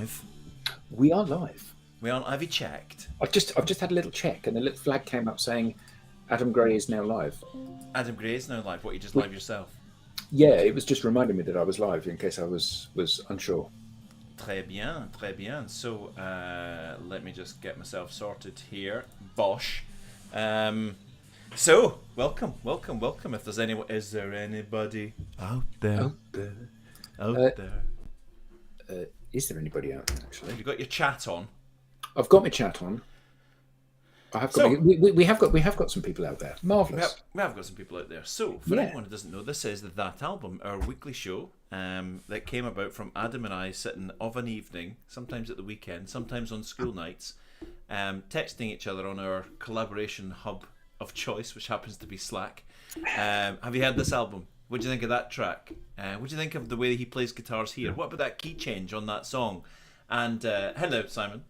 live? We are live. We aren't. Have you checked? I've just had a little check, and a little flag came up saying Adam Gray is now live. Adam Gray is now live. What, you just We- live yourself? Yeah, it was just reminding me that I was live in case I was unsure. Très bien, très bien. So, let me just get myself sorted here. Bosh. So, welcome. If there's anyone, is there anybody out there? Out there. Is there anybody out there, actually? Have you got your chat on? I've got my chat on. I have got. So- we have got some people out there. Marvelous. We have got some people out there. So, for Yeah. anyone who doesn't know, this is That Album, our weekly show that came about from Adam and I sitting of an evening, sometimes at the weekend, sometimes on school nights, texting each other on our collaboration hub of choice, which happens to be Slack. Have you heard this album? What do you think of that track? What do you think of the way he plays guitars here? What about that key change on that song? And hello, Simon.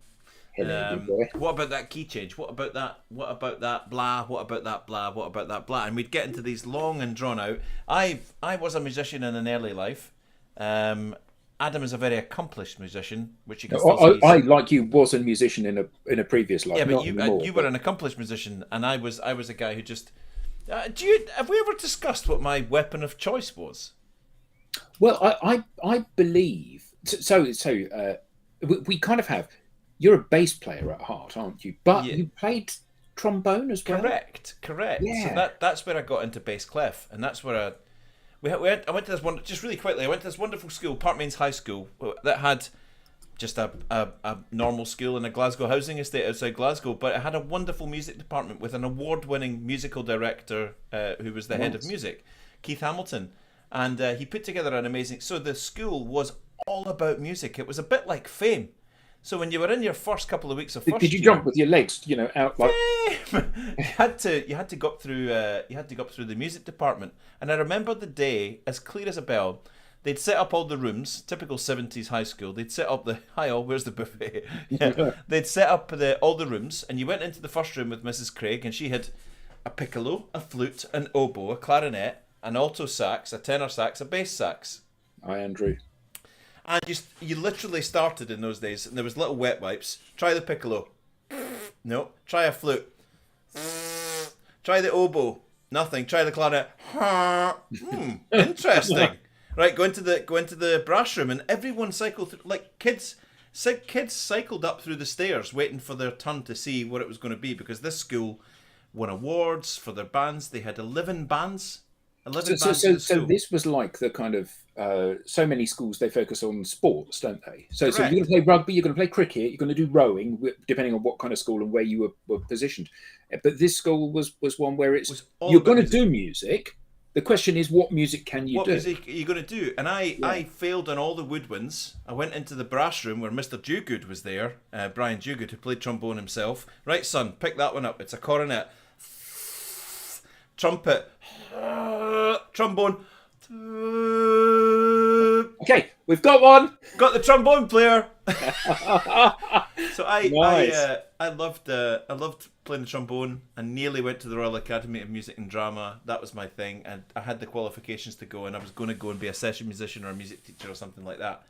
Hello, big boy. What about that key change? What about that? What about that? Blah. What about that? Blah. What about that? Blah. And we'd get into these long and drawn out. I was a musician in an early life. Adam is a very accomplished musician, which you can still see. I, like you, was a musician in a previous life. Yeah, but not you anymore, you were an accomplished musician, and I was a guy who just. Have we ever discussed what my weapon of choice was? Well, I believe so. We kind of have. You're a bass player at heart, aren't you? But Yeah. you played trombone as well. Correct. Yeah. So that's where I got into bass clef, and that's where I went to this one just really quickly. I went to this wonderful school, Parkmains High School, that had just a normal school in a Glasgow housing estate outside Glasgow, but it had a wonderful music department with an award-winning musical director who was the head of Nice. music, Keith Hamilton, and he put together an amazing. So the school was all about music. It was a bit like Fame. So when you were in your first couple of weeks of first Did you year, jump with your legs, out like? you had to go up through the music department, and I remember the day as clear as a bell. They'd set up all the rooms, typical 70s high school. They'd set up the where's the buffet? Yeah. They'd set up all the rooms, and you went into the first room with Mrs. Craig, and she had a piccolo, a flute, an oboe, a clarinet, an alto sax, a tenor sax, a bass sax. Hi, Andrew. And you literally started in those days, and there was little wet wipes. Try the piccolo. No. Try a flute. Try the oboe. Nothing. Try the clarinet. Interesting. Right, go into the brass room, and everyone cycled through, like kids cycled up through the stairs waiting for their turn to see what it was going to be, because this school won awards for their bands. They had 11 bands. 11 bands in the So school. this was like the kind of so many schools, they focus on sports, don't they? So Correct. you're going to play rugby, you're going to play cricket, you're going to do rowing, depending on what kind of school and where you were positioned. But this school was one where Was all you're about going to music. do music. The question is, what music can you What do? music are you going to do? And I failed on all the woodwinds. I went into the brass room where Mr. Dewgood was there, Brian Dewgood, who played trombone himself. Right, son, pick that one up. It's a cornet. Trumpet. Trombone. Okay, we've got one. Got the trombone player. So Nice. I loved playing the trombone. I nearly went to the Royal Academy of Music and Drama. That was my thing, and I had the qualifications to go, and I was going to go and be a session musician or a music teacher or something like that.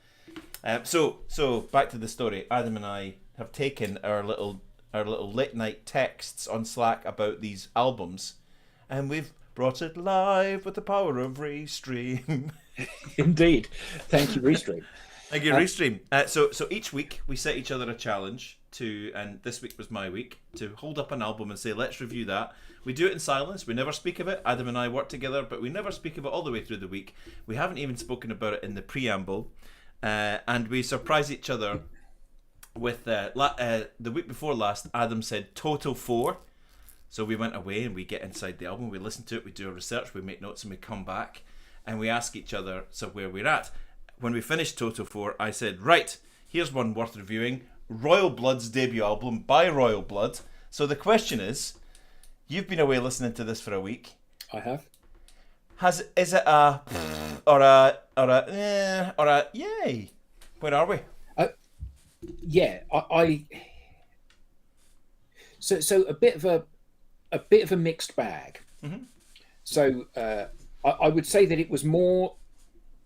So back to the story. Adam and I have taken our little late night texts on Slack about these albums, and we've brought it live with the power of Restream. Indeed. Thank you, Restream. Thank you, Restream. So each week we set each other a challenge and this week was my week, to hold up an album and say, let's review that. We do it in silence. We never speak of it. Adam and I work together, but we never speak of it all the way through the week. We haven't even spoken about it in the preamble. And we surprise each other with the week before last, Adam said Toto 4. So we went away and we get inside the album, we listen to it, we do our research, we make notes, and we come back and we ask each other where we're at. When we finished Toto 4, I said, right, here's one worth reviewing, Royal Blood's debut album by Royal Blood. So the question is, you've been away listening to this for a week. I have. Is it a or a yay? Where are we? Yeah, so a bit of a mixed bag. Mm-hmm. So I would say that it was more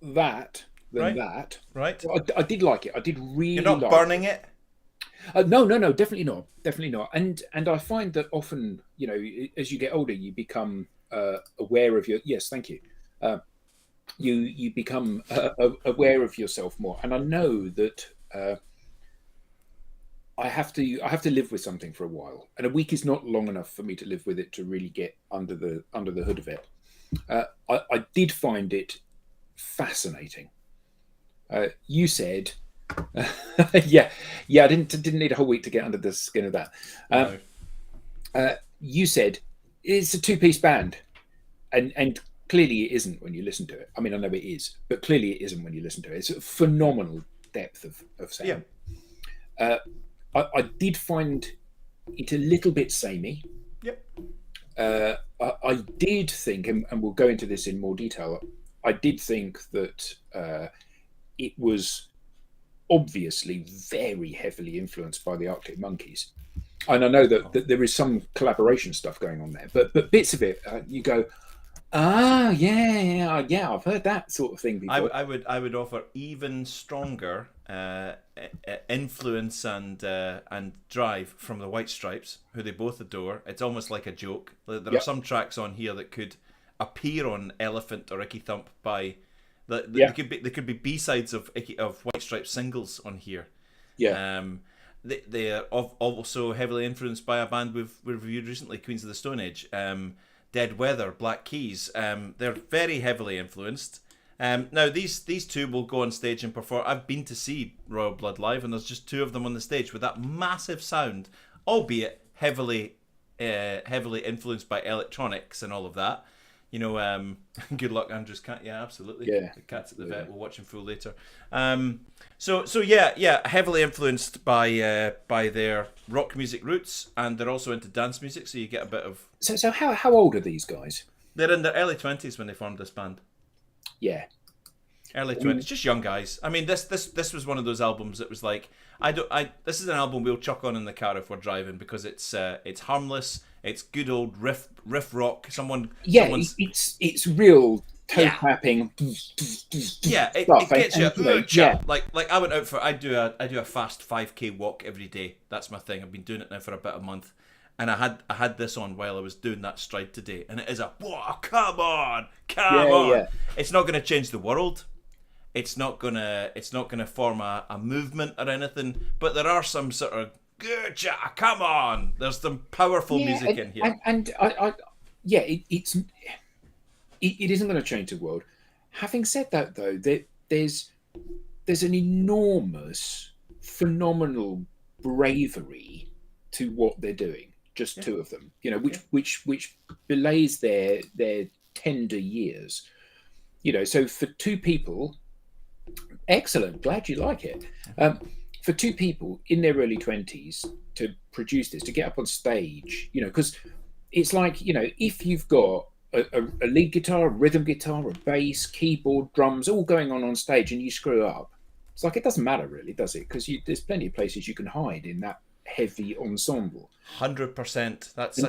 that than Right. that. Right. I did like it. I did really. You're not like burning it. No, no, no, definitely not, definitely not. And I find that often, as you get older, you become aware of your. Yes, thank you. You become aware of yourself more, and I know that I have to live with something for a while, and a week is not long enough for me to live with it to really get under the hood of it. I did find it fascinating. You said, yeah, yeah. I didn't need a whole week to get under the skin of that. No. You said it's a two-piece band, and clearly it isn't when you listen to it. I mean, I know it is, but clearly it isn't when you listen to it. It's a phenomenal depth of sound. Yeah. I did find it a little bit samey. Yep. I did think, and we'll go into this in more detail. I did think that it was obviously very heavily influenced by the Arctic Monkeys, and I know that there is some collaboration stuff going on there, but bits of it you go, yeah, I've heard that sort of thing before. I would offer even stronger influence and drive from the White Stripes, who they both adore. It's almost like a joke. There are some tracks on here that could appear on Elephant or Icky Thump by. They could be B-sides of White Stripes singles on here. Yeah. They are also heavily influenced by a band we've reviewed recently, Queens of the Stone Age. Dead Weather, Black Keys. They're very heavily influenced. Now these two will go on stage and perform. I've been to see Royal Blood live, and there's just two of them on the stage with that massive sound, albeit heavily influenced by electronics and all of that. Good luck, Andrew's cat. Yeah, absolutely. Yeah. The cat's at the vet. We'll watch him full later. So yeah, heavily influenced by their rock music roots, and they're also into dance music. So you get a bit of. So how old are these guys? They're in their early 20s when they formed this band. Yeah. Early 20s, just young guys. I mean, this was one of those albums that was like, this is an album we'll chuck on in the car if we're driving, because it's harmless. It's good old riff rock. It's real toe clapping. Yeah, it gets you. Like I went out I do a fast 5K walk every day. That's my thing. I've been doing it now for about a month, and I had this on while I was doing that stride today, and it is whoa, come on. Yeah. It's not going to change the world. It's not gonna form a movement or anything. But there are some sort of come on. There's some powerful music in here, and it isn't going to change the world. Having said that, though, there's an enormous, phenomenal bravery to what they're doing. Just two of them, which belays their tender years. So for two people, excellent. Glad you like it. For two people in their early 20s to produce this, to get up on stage, because it's like, if you've got a lead guitar, a rhythm guitar, a bass, keyboard, drums, all going on stage, and you screw up, it's like, it doesn't matter really, does it? Because there's plenty of places you can hide in that heavy ensemble. 100%. That's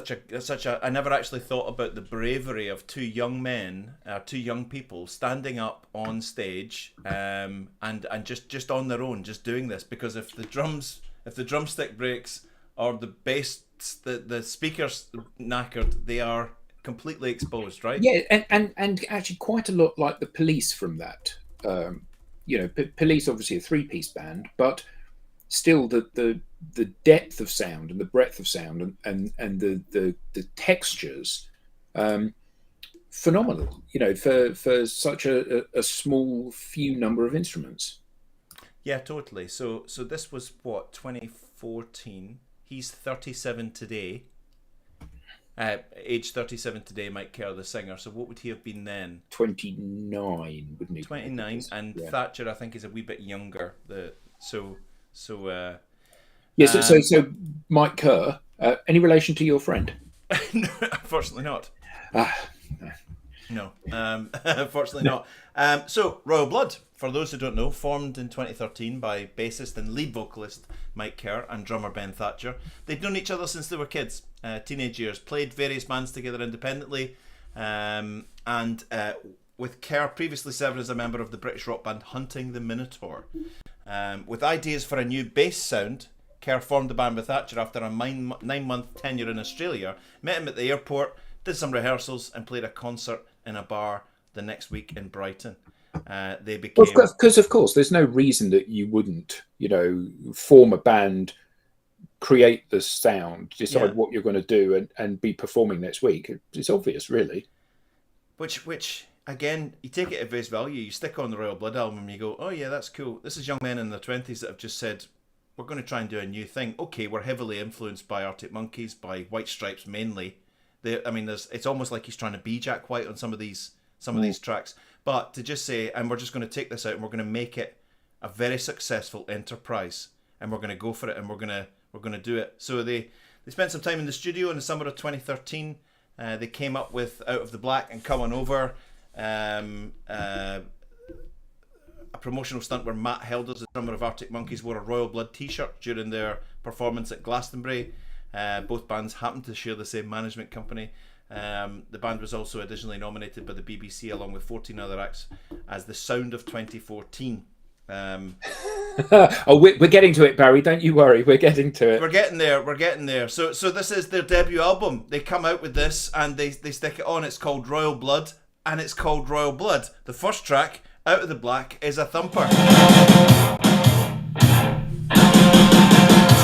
such a. I never actually thought about the bravery of two young men, two young people standing up on stage, and just on their own, just doing this. Because if the drumstick breaks or the bass, the speakers knackered, they are completely exposed, right? Yeah, and actually quite a lot like the Police from that. Police obviously a three-piece band, but still the depth of sound and the breadth of sound and the textures, phenomenal. For such a small few number of instruments. Yeah, totally. So this was what, 2014. He's 37 today. Age 37 today, Mike Kerr, the singer. So what would he have been then? 29, wouldn't he? 29, and yeah. Thatcher, I think, is a wee bit younger. So Mike Kerr, any relation to your friend? No, unfortunately not. No, unfortunately not. So Royal Blood, for those who don't know, formed in 2013 by bassist and lead vocalist Mike Kerr and drummer Ben Thatcher. They'd known each other since they were kids, teenage years, played various bands together independently, and with Kerr previously serving as a member of the British rock band Hunting the Minotaur. With ideas for a new bass sound, Kerr formed the band with Thatcher after a 9-month tenure in Australia, met him at the airport, did some rehearsals, and played a concert in a bar the next week in Brighton. They became... Because, of course, there's no reason that you wouldn't, form a band, create the sound, decide what you're going to do, and be performing next week. It's obvious, really. Which again, you take it at face value. You stick on the Royal Blood album and you go, oh yeah, that's cool. This is young men in their 20s that have just said, we're going to try and do a new thing. Okay, we're heavily influenced by Arctic Monkeys, by White Stripes mainly. It's almost like he's trying to be Jack White on some of these tracks. But to just say, and we're just going to take this out and we're going to make it a very successful enterprise, and we're going to go for it, and we're going to do it. So they spent some time in the studio in the summer of 2013. They came up with Out of the Black and Come On Over, a promotional stunt where Matt Helders, the drummer of Arctic Monkeys, wore a Royal Blood t-shirt during their performance at Glastonbury. Both bands happened to share the same management company. The band was also additionally nominated by the BBC along with 14 other acts as the Sound of 2014. We're getting to it, Barry. Don't you worry. We're getting to it. We're getting there. So this is their debut album. They come out with this and they stick it on. It's called Royal Blood, and it's called Royal Blood. The first track, Out of the Black, is a thumper.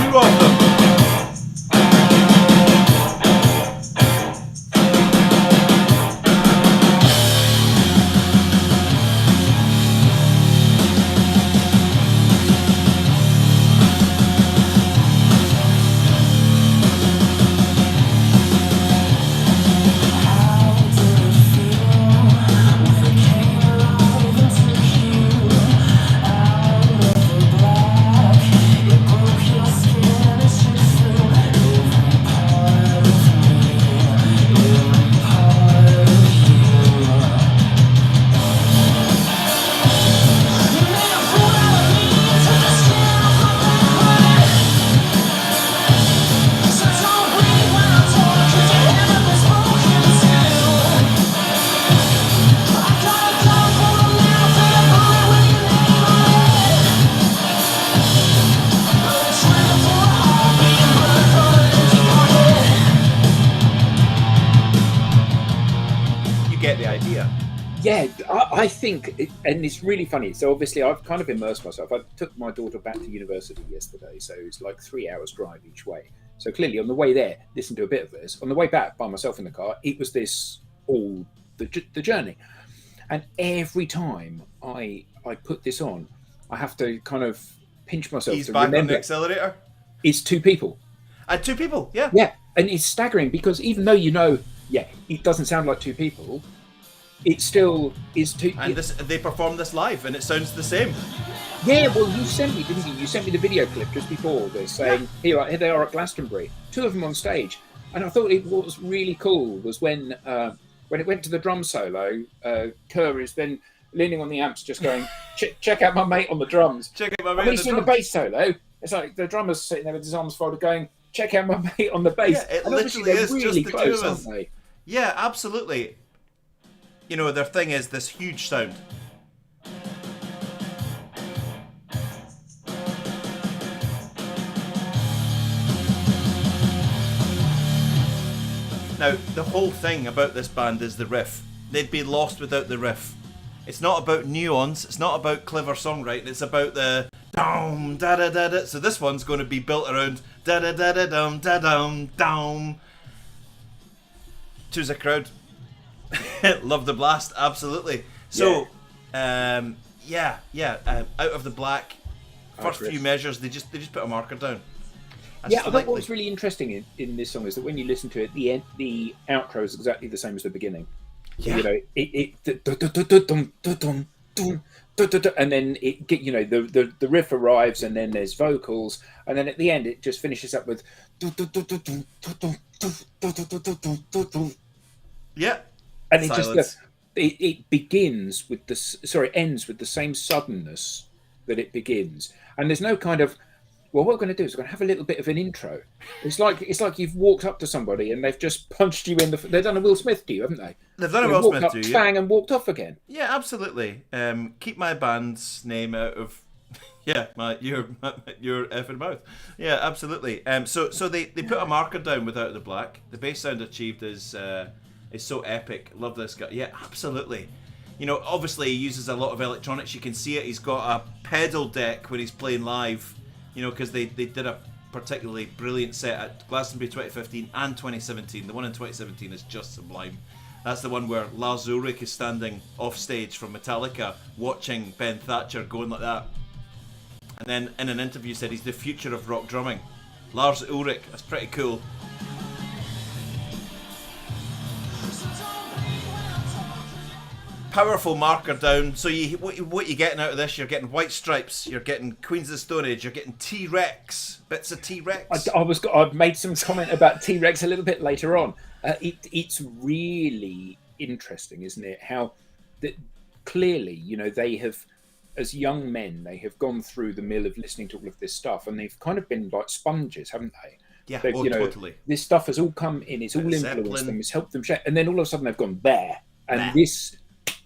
Two of them. Yeah, I think, and it's really funny. So obviously I've kind of immersed myself. I took my daughter back to university yesterday, so it's like 3 hours drive each way. So clearly on the way there, listened to a bit of this. On the way back by myself in the car, it was this all the journey. And every time I put this on, I have to kind of pinch myself He's to back remember on the accelerator. It's two people. And two people, yeah. Yeah, and it's staggering because even though it doesn't sound like two people, it still is two. And they performed this live, and it sounds the same. Yeah, well, you sent me, didn't you? You sent me the video clip just before this, saying here they are at Glastonbury, two of them on stage. And I thought what was really cool was when it went to the drum solo, Kerr is then leaning on the amps, just going, check out my mate on the drums. Check out my mate on the drums. When he's doing the bass solo, it's like the drummer's sitting there with his arms folded, going, check out my mate on the bass. Yeah, it and literally is really just the close, two of us. Aren't they? Yeah, absolutely. You know, their thing is this huge sound. Now, the whole thing about this band is the riff. They'd be lost without the riff. It's not about nuance, it's not about clever songwriting, it's about the dum da da da da. So this one's going to be built around da da da da dum da dum dum. Choose a crowd. Love the blast, absolutely. So, out of the black. First few measures, they just put a marker down. I think what's really interesting in this song is that when you listen to it, the outro is exactly the same as the beginning. Yeah. You know, and then the riff arrives, and then there's vocals, and then at the end it just finishes up with yeah. And it just it begins with ends with the same suddenness that it begins, and there's no kind of Well, what we're going to do is we're going to have a little bit of an intro. It's like you've walked up to somebody and they've just punched you in the. They've done a Will Smith to you, haven't they? They've done a They've Will walked Smith up, to you. bang, and walked off again. Yeah, absolutely. Keep my band's name out of your effing mouth. Yeah, absolutely. So they put a marker down without the black. The bass sound achieved is so epic. Love this guy. Yeah, absolutely. You know, obviously he uses a lot of electronics. You can see it. He's got a pedal deck when he's playing live. You know, because they did a particularly brilliant set at Glastonbury 2015 and 2017. The one in 2017 is just sublime. That's the one where Lars Ulrich is standing off stage from Metallica watching Ben Thatcher going like that. And then in an interview said he's the future of rock drumming. Lars Ulrich, that's pretty cool. Powerful marker down. So what you're getting out of this, you're getting White Stripes, you're getting Queens of the Stone Age, you're getting T-Rex, bits of T-Rex. I've made some comment about T-Rex a little bit later on. It's really interesting, isn't it? How that clearly, you know, they have, as young men, they have gone through the mill of listening to all of this stuff, and they've kind of been like sponges, haven't they? Yeah, totally. This stuff has all come in, it's all influenced them, it's helped them share, and then all of a sudden they've gone there, and this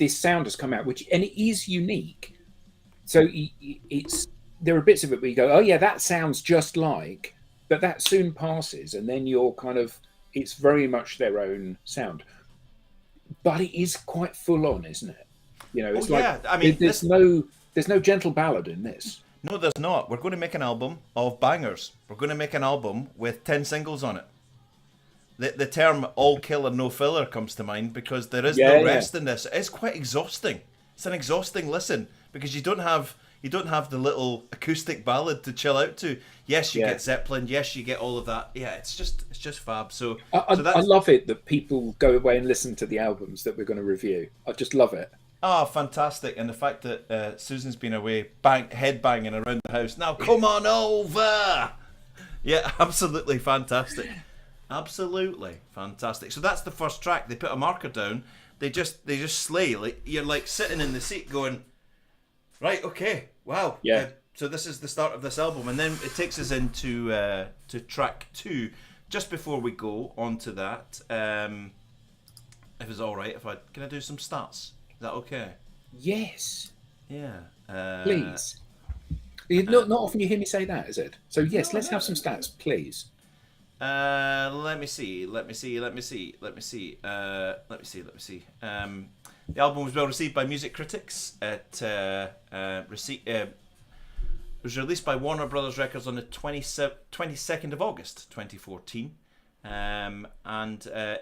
sound has come out, and it is unique. So there are bits of it where you go, oh yeah, that sounds just like, but that soon passes, and then you're kind of, it's very much their own sound. But it is quite full on, isn't it? You know, it's I mean, there's no gentle ballad in this. No, there's not. We're going to make an album of bangers. We're going to make an album with 10 singles on it. The term all killer, no filler comes to mind because there is no rest in this. It's quite exhausting. It's an exhausting listen because you don't have the little acoustic ballad to chill out to. Yes, you get Zeppelin. Yes, you get all of that. Yeah, it's just fab. So I love it that people go away and listen to the albums that we're going to review. I just love it. Oh, fantastic. And the fact that Susan's been away headbanging around the house. Now, come on over. Yeah, absolutely fantastic. Absolutely fantastic. So that's the first track. They put a marker down. They just slay. Like you're like sitting in the seat going, right, okay, wow. Yeah. So this is the start of this album, and then it takes us into to track 2. Just before we go on to that, if it's all right, can I do some stats? Is that okay? Yes. Yeah. Please. Not often you hear me say that, is it? So yes, let's have some stats, please. Let me see. The album was well received by music critics. It was released by Warner Brothers Records on the 22nd of August 2014. And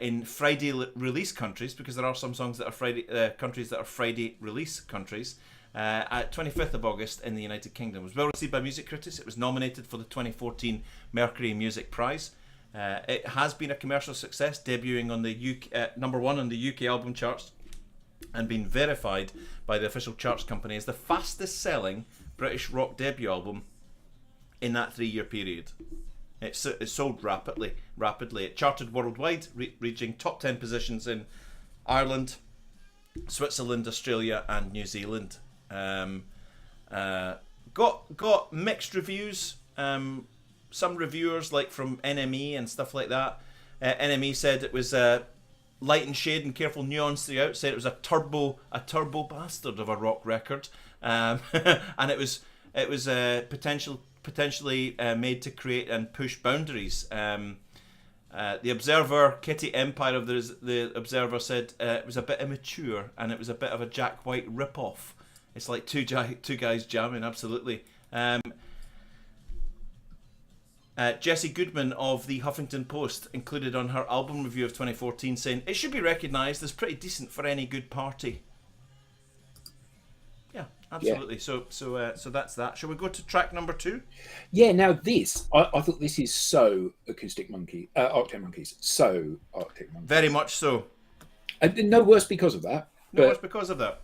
in Friday release countries, because there are some songs that are Friday countries that are Friday release countries, at 25th of August in the United Kingdom. It was well received by music critics. It was nominated for the 2014 Mercury Music Prize. It has been a commercial success, debuting on the UK, number 1 on the UK album charts, and been verified by the official charts company as the fastest selling British rock debut album in that 3-year period. It sold rapidly. It charted worldwide, reaching top 10 positions in Ireland, Switzerland, Australia, and New Zealand. Got mixed reviews. Some reviewers, like from NME and stuff like that, NME said it was light and shade and careful nuance throughout. Said it was a turbo bastard of a rock record, and it was potentially made to create and push boundaries. The Observer, Kitty Empire of the Observer said it was a bit immature and it was a bit of a Jack White rip-off. It's like two guys jamming, absolutely. Jessie Goodman of the Huffington Post included on her album review of 2014 saying, it should be recognised as pretty decent for any good party. Yeah, absolutely. Yeah. So that's that. Shall we go to track number 2? Yeah, now this, I thought this is so Arctic Monkeys. So Arctic Monkeys. Very much so. No worse because of that. No worse because of that.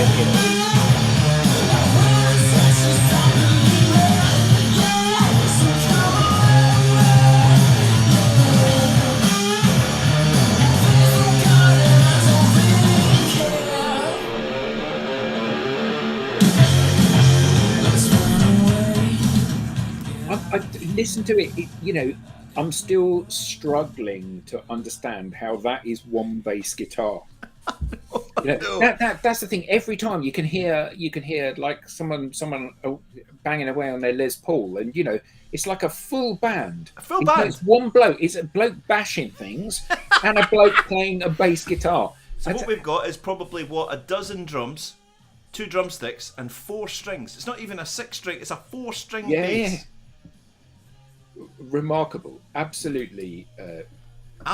you know. I listen to it, you know, I'm still struggling to understand how that is one bass guitar. You know, No. that's the thing. Every time you can hear like someone banging away on their Les Paul, and you know it's like a full band. A full band. It's one bloke. It's a bloke bashing things and a bloke playing a bass guitar. So what we've got is probably what, a dozen drums, 2 drumsticks, and 4 strings. It's not even a 6-string; it's a 4-string bass. Remarkable, absolutely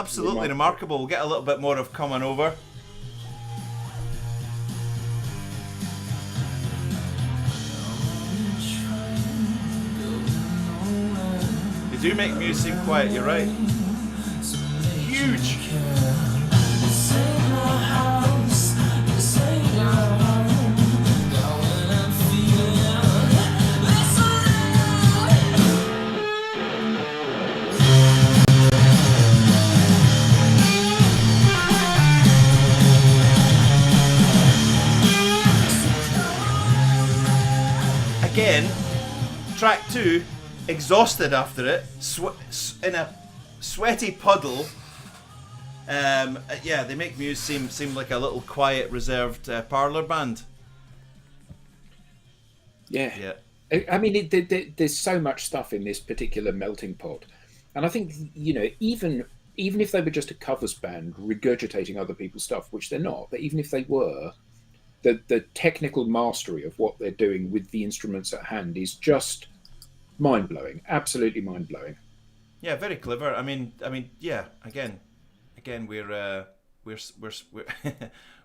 remarkable. We'll get a little bit more of Coming Over. They do make music seem quiet, you're right. Huge. Again, track 2, exhausted after it, in a sweaty puddle. Yeah, they make Muse seem like a little quiet, reserved parlour band. Yeah. I mean, there's so much stuff in this particular melting pot, and I think, you know, even if they were just a covers band regurgitating other people's stuff, which they're not, but even if they were, the technical mastery of what they're doing with the instruments at hand is just mind blowing, absolutely mind blowing. Yeah, very clever. I mean, yeah. Again, we're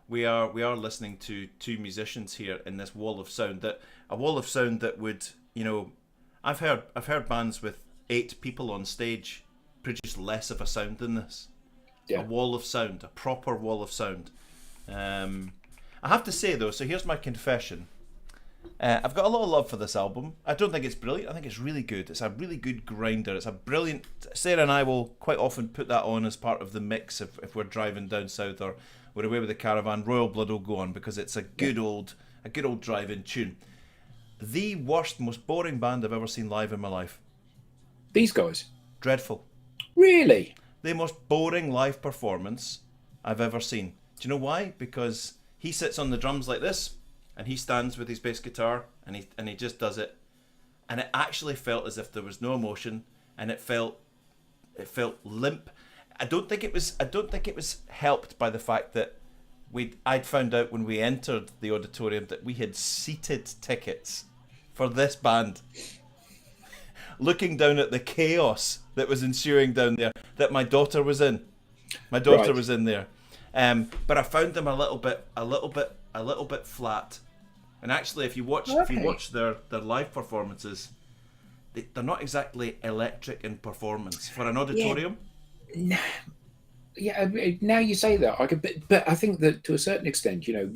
we are listening to 2 musicians here in this wall of sound. A wall of sound that would, you know, I've heard bands with 8 people on stage produce less of a sound than this. Yeah. A wall of sound, a proper wall of sound. I have to say though, so here's my confession. I've got a lot of love for this album. I don't think it's brilliant. I think it's really good. It's a really good grinder. It's a brilliant... Sarah and I will quite often put that on as part of the mix if we're driving down south or we're away with the caravan. Royal Blood will go on because it's a good old drive-in tune. The worst, most boring band I've ever seen live in my life. These guys? Dreadful. Really? The most boring live performance I've ever seen. Do you know why? Because he sits on the drums like this, and he stands with his bass guitar, and he just does it, and it actually felt as if there was no emotion, and it felt limp. I don't think it was helped by the fact that I'd found out when we entered the auditorium that we had seated tickets for this band. Looking down at the chaos that was ensuing down there, that my daughter was in. My daughter was in there. But I found them a little bit flat. And actually, if you watch their live performances, they're not exactly electric in performance for an auditorium. Yeah, now you say that, I could, but I think that to a certain extent, you know,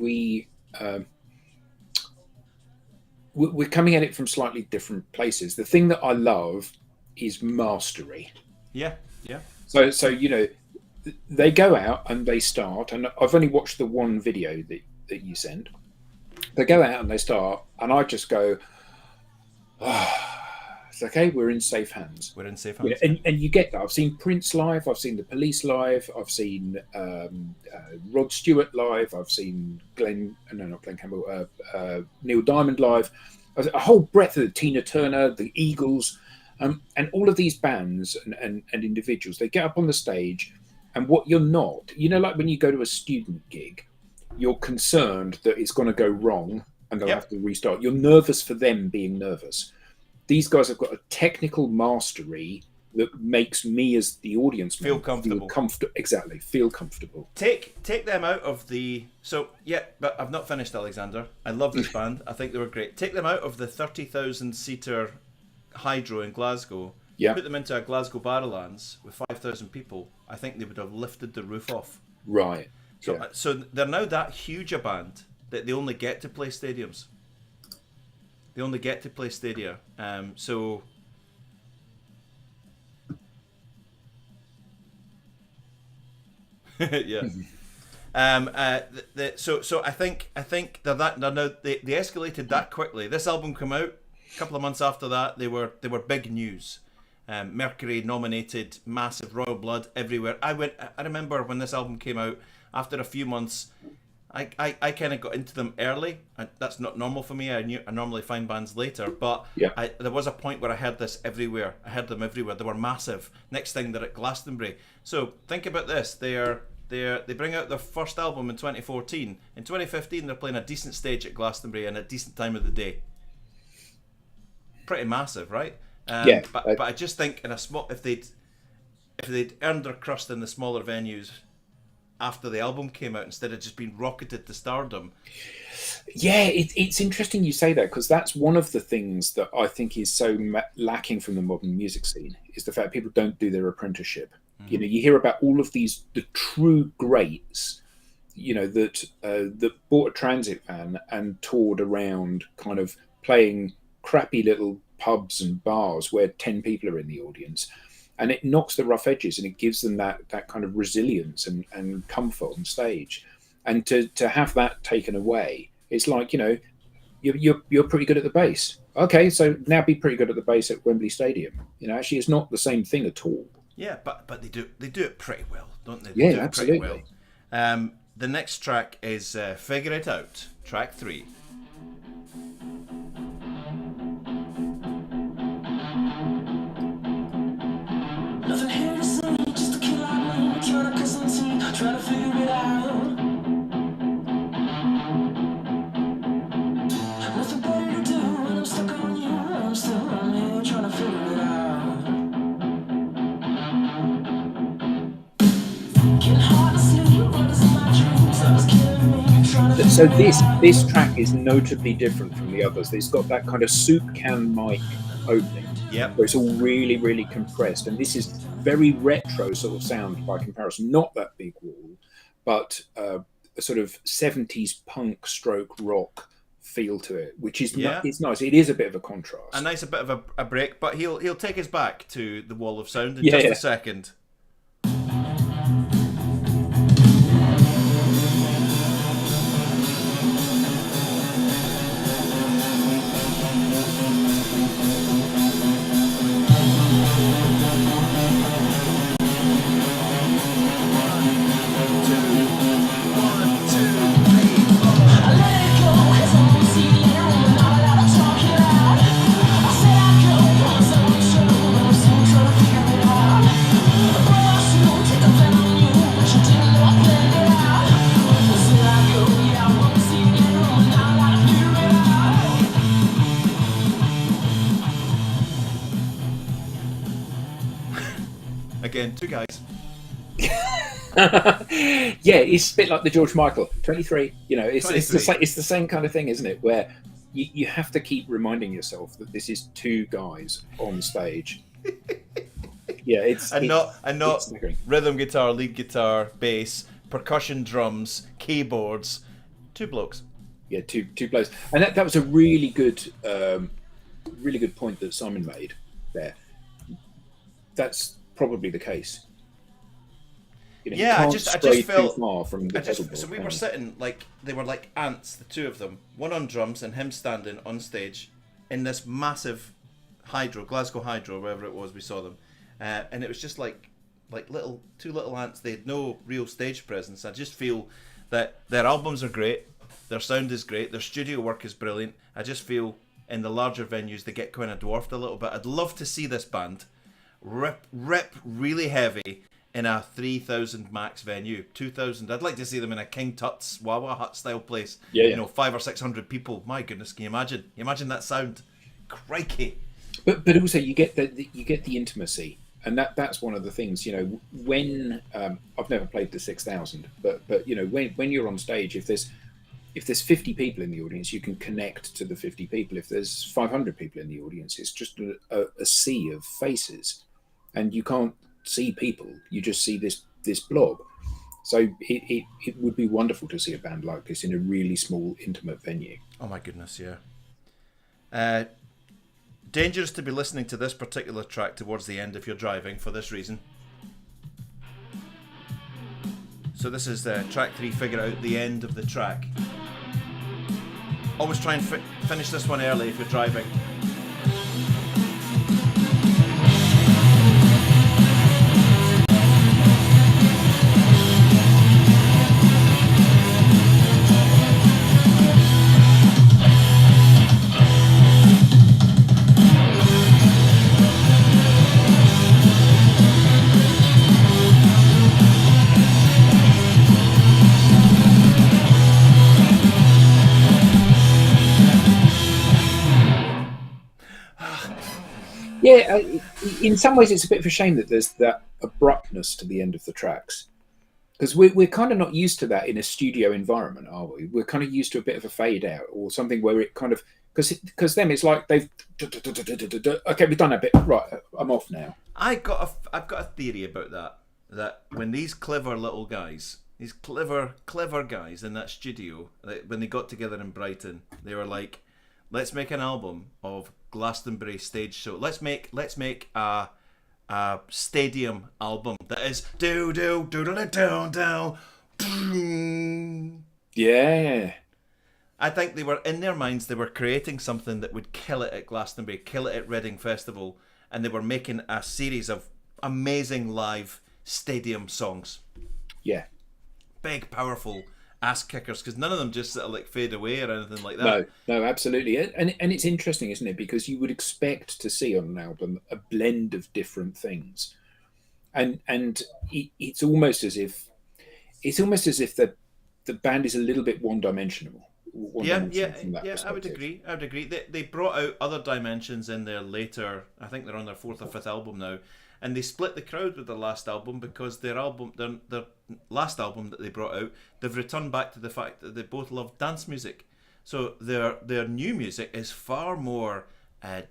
we're coming at it from slightly different places. The thing that I love is mastery. Yeah. So you know, they go out and they start, and I've only watched the one video that you sent. They go out and they start, and I just go, it's okay, we're in safe hands. We're in safe hands. Yeah, and you get that. I've seen Prince live, I've seen the Police live, I've seen Rod Stewart live, I've seen not Glenn Campbell, Neil Diamond live, a whole breadth of Tina Turner, the Eagles, and all of these bands and individuals. They get up on the stage, and what you're not, you know, like when you go to a student gig, you're concerned that it's going to go wrong and they'll have to restart. You're nervous for them being nervous. These guys have got a technical mastery that makes me as the audience feel comfortable. Feel comfortable. Take them out of the... So, yeah, but I've not finished, Alexander. I love this band. I think they were great. Take them out of the 30,000-seater Hydro in Glasgow. Yeah. Put them into a Glasgow Barrowlands with 5,000 people. I think they would have lifted the roof off. Right. So they're now that huge a band that they only get to play stadiums. They only get to play stadia. So yeah. So I think they escalated that quickly. This album came out a couple of months after that. They were big news. Mercury nominated, massive, Royal Blood everywhere. I remember when this album came out. After a few months, I kind of got into them early. That's not normal for me. I normally find bands later, but yeah. There was a point where I heard this everywhere. I heard them everywhere. They were massive. Next thing, they're at Glastonbury. So think about this. They bring out their first album in 2014. In 2015, they're playing a decent stage at Glastonbury and a decent time of the day. Pretty massive, right? Yeah. But I just think in a small, if they'd earned their crust in the smaller venues after the album came out instead of just being rocketed to stardom. Yeah, it's interesting you say that, because that's one of the things that I think is so lacking from the modern music scene, is the fact people don't do their apprenticeship. You know, you hear about all of the true greats, you know, that bought a transit van and toured around, kind of playing crappy little pubs and bars where 10 people are in the audience, and it knocks the rough edges and it gives them that kind of resilience and comfort on stage. And to have that taken away, it's like, you know, you're pretty good at the bass. Okay, so now be pretty good at the bass at Wembley Stadium. You know, actually, it's not the same thing at all. Yeah, but they do it pretty well, don't they? Yeah, absolutely. Well. The next track is Figure It Out, track 3. Nothing here to see, just a kid like me, trying to kiss and see, trying to figure it out. Nothing better to do when I'm stuck on you. I'm here trying to figure it out. Getting hard to sleep, what is in my dreams? I was killing me, trying to. So this track is notably different from the others. It's got that kind of soup can mic opening. Yep. Where it's all really, really compressed. And this is very retro sort of sound by comparison. Not that big wall, but a sort of 70s punk stroke rock feel to it, which is it's nice. It is a bit of a contrast. A nice bit of a break, but he'll take us back to the Wall of Sound in just a second. Again, two guys. Yeah, it's a bit like the George Michael 23. You know, it's the same kind of thing, isn't it? Where you have to keep reminding yourself that this is two guys on stage. Yeah, it's not it's rhythm guitar, lead guitar, bass, percussion, drums, keyboards. Two blokes. Yeah, two blokes, and that was a really good point that Simon made there. That's probably the case. You know, yeah, I just felt from the so we were sitting like they were like ants, the two of them, one on drums and him standing on stage in this massive Glasgow Hydro, wherever it was we saw them, and it was just like two little ants. They had no real stage presence. I just feel that their albums are great, their sound is great, their studio work is brilliant. I just feel in the larger venues they get kind of dwarfed a little bit. I'd love to see this band rip really heavy in a 3,000 max venue, 2,000. I'd like to see them in a King Tut's Wawa Hut style place. Yeah. You know, 500 or 600 people. My goodness, can you imagine? You imagine that sound? Crikey. But also you get the intimacy, and that's one of the things. You know, when I've never played the 6,000, but you know, when you're on stage, if there's 50 people in the audience, you can connect to the 50 people. If there's 500 people in the audience, it's just a sea of faces, and you can't see people. You just see this blob. So it would be wonderful to see a band like this in a really small, intimate venue. Oh my goodness, yeah. Dangerous to be listening to this particular track towards the end if you're driving for this reason. So this is track 3, figure out the end of the track. Always try and finish this one early if you're driving. Yeah, in some ways, it's a bit of a shame that there's that abruptness to the end of the tracks, because we're kind of not used to that in a studio environment, are we? We're kind of used to a bit of a fade out or something where it kind of because them it's like they've okay, we've done a bit, right? I'm off now. I've got a theory about that. That when these clever little guys, these clever guys in that studio, when they got together in Brighton, they were like, let's make an album of Glastonbury stage show. Let's make a stadium album that is do do do do do do. Yeah. I think they were in their minds. They were creating something that would kill it at Glastonbury, kill it at Reading Festival, and they were making a series of amazing live stadium songs. Yeah. Big, powerful ass kickers, because none of them just sort of like fade away or anything like that. No, absolutely, and it's interesting, isn't it? Because you would expect to see on an album a blend of different things, and it's almost as if the band is a little bit one-dimensional. Yeah. I would agree. They brought out other dimensions in their later. I think they're on their 4th or 5th album now. And they split the crowd with their last album because their last album that they brought out, they've returned back to the fact that they both love dance music. So their new music is far more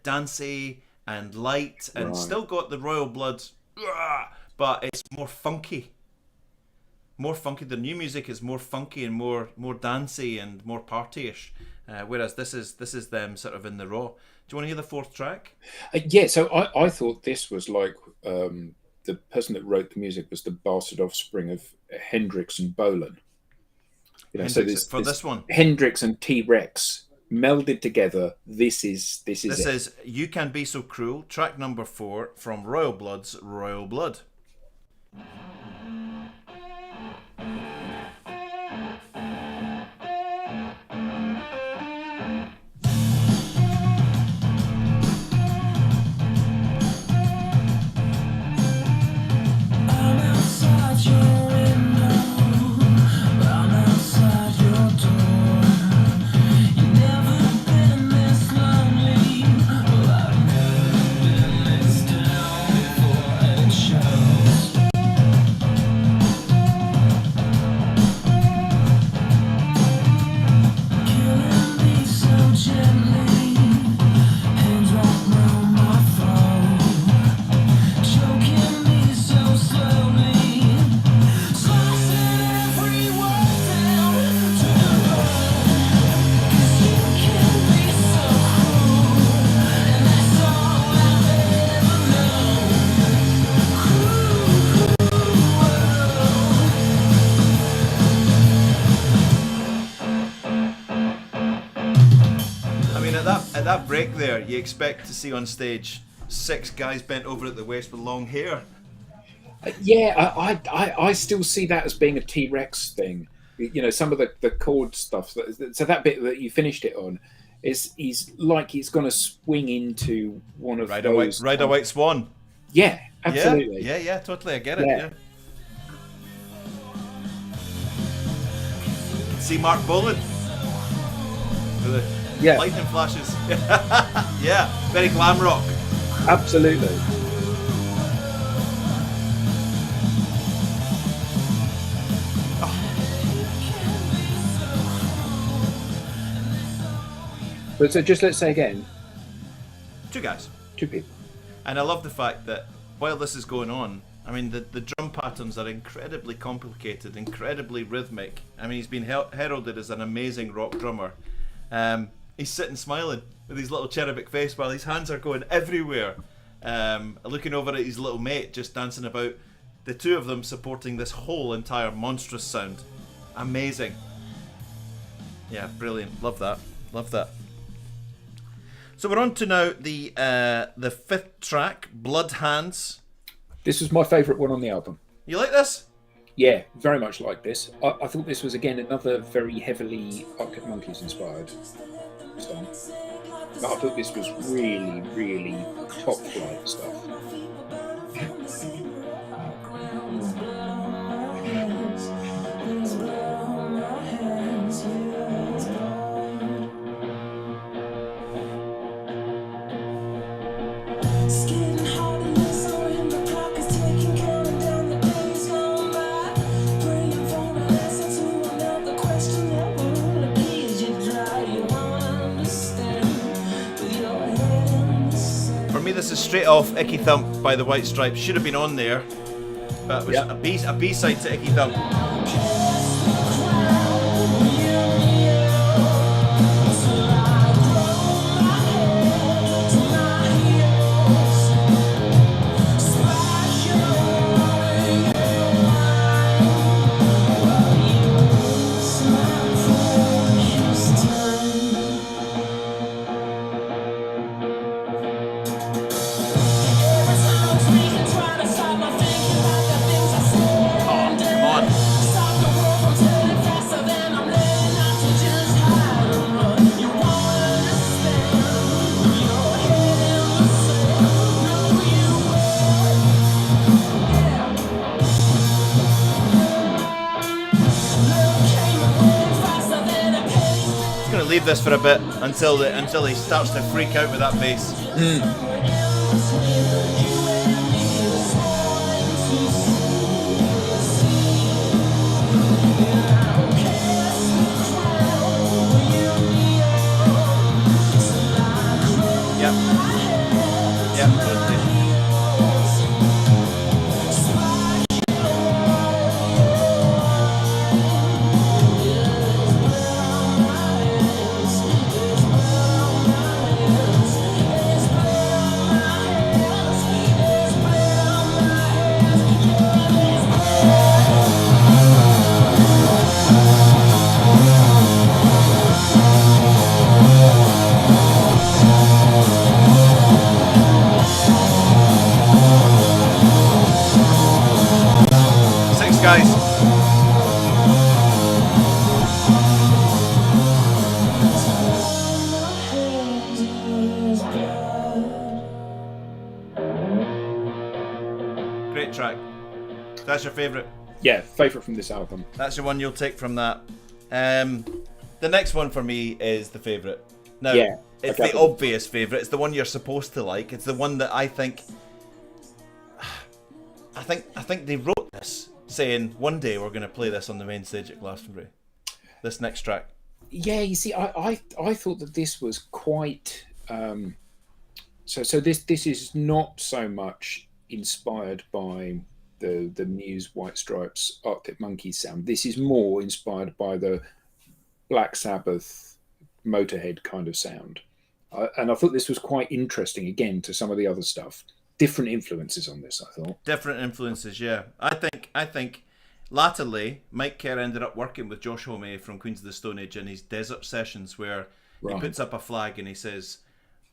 dancey and light, and still got the royal blood, but it's more funky. The new music is more funky and more dancey and more party-ish, whereas this is them sort of in the raw. Do you want to hear the 4th track? Yeah, so I thought this was like the person that wrote the music was the bastard offspring of Hendrix and Bolan. You know, Hendrix, so this one, Hendrix and T-Rex melded together. This is You Can Be So Cruel, track number 4 from Royal Blood's Royal Blood. At that break there, you expect to see on stage 6 guys bent over at the waist with long hair. Yeah, I still see that as being a T-Rex thing. You know, some of the chord stuff. So that bit that you finished it on he's like he's going to swing into one of those. Ride a White Swan. Yeah, absolutely. Yeah, totally. I get it. Yeah. See Mark Bolan. Yeah. Lightning flashes. Yeah, very glam rock. Absolutely. But so just let's say again. 2 guys. 2 people. And I love the fact that while this is going on, I mean, the drum patterns are incredibly complicated, incredibly rhythmic. I mean, he's been heralded as an amazing rock drummer. He's sitting smiling with his little cherubic face while his hands are going everywhere, looking over at his little mate just dancing about. The two of them supporting this whole entire monstrous sound. Amazing. Yeah, brilliant. Love that. Love that. So we're on to now the fifth track, Blood Hands. This was my favourite one on the album. You like this? Yeah, very much like this. I thought this was, again, another very heavily Arctic Monkeys inspired song. But I thought this was really, really top flight stuff. This is straight off Icky Thump by the White Stripes. Should have been on there, but it was a B-side to Icky Thump. Leave this for a bit until he starts to freak out with that bass. That's your favourite? Yeah, favourite from this album. That's the one you'll take from that. The next one for me is the favourite. Now, it's the obvious favourite. It's the one you're supposed to like. It's the one that I think they wrote this saying one day we're going to play this on the main stage at Glastonbury. This next track. Yeah, you see, I thought that this was quite. So this is not so much inspired by the Muse, White Stripes, Arctic Monkeys sound. This is more inspired by the Black Sabbath, Motorhead kind of sound. And I thought this was quite interesting, again, to some of the other stuff. Different influences on this, I thought. Different influences, yeah. I think latterly, Mike Kerr ended up working with Josh Homme from Queens of the Stone Age in his desert sessions where he puts up a flag and he says,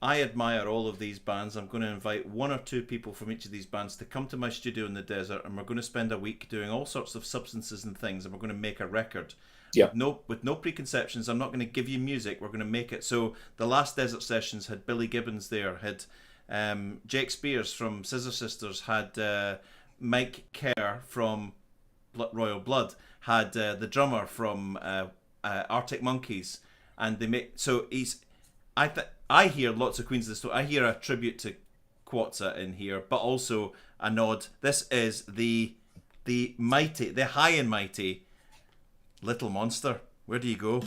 I admire all of these bands. I'm going to invite one or two people from each of these bands to come to my studio in the desert, and we're going to spend a week doing all sorts of substances and things, and we're going to make a record. Yeah. With no preconceptions. I'm not going to give you music. We're going to make it. So the last desert sessions had Billy Gibbons there, had Jake Spears from Scissor Sisters, had Mike Kerr from Royal Blood, had the drummer from Arctic Monkeys, and they make I hear lots of Queens of the Stone. I hear a tribute to Quatza in here, but also a nod. This is the mighty, the high and mighty Little Monster. Where do you go?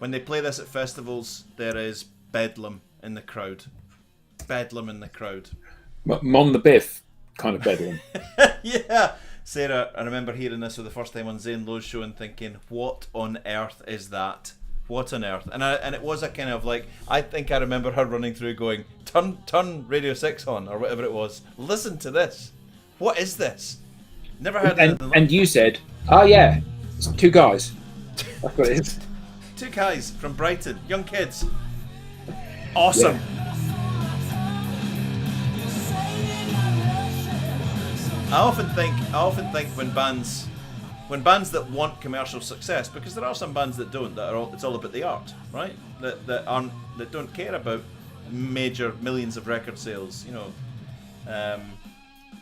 when they play this at festivals, there is bedlam in the crowd. Bedlam in the crowd. Mon the Biff kind of bedlam. Yeah. Sarah, I remember hearing this for the first time on Zane Lowe's show and thinking, what on earth is that? What on earth? And it was a kind of like, I think I remember her running through going, turn Radio 6 on, or whatever it was. Listen to this. What is this? Never heard anything like. And you said, oh yeah, it's two guys. That's what it is. Two guys from Brighton, young kids. Awesome. Yeah. I often think when bands that want commercial success, because there are some bands that don't, it's all about the art, right? That don't care about major millions of record sales. You know,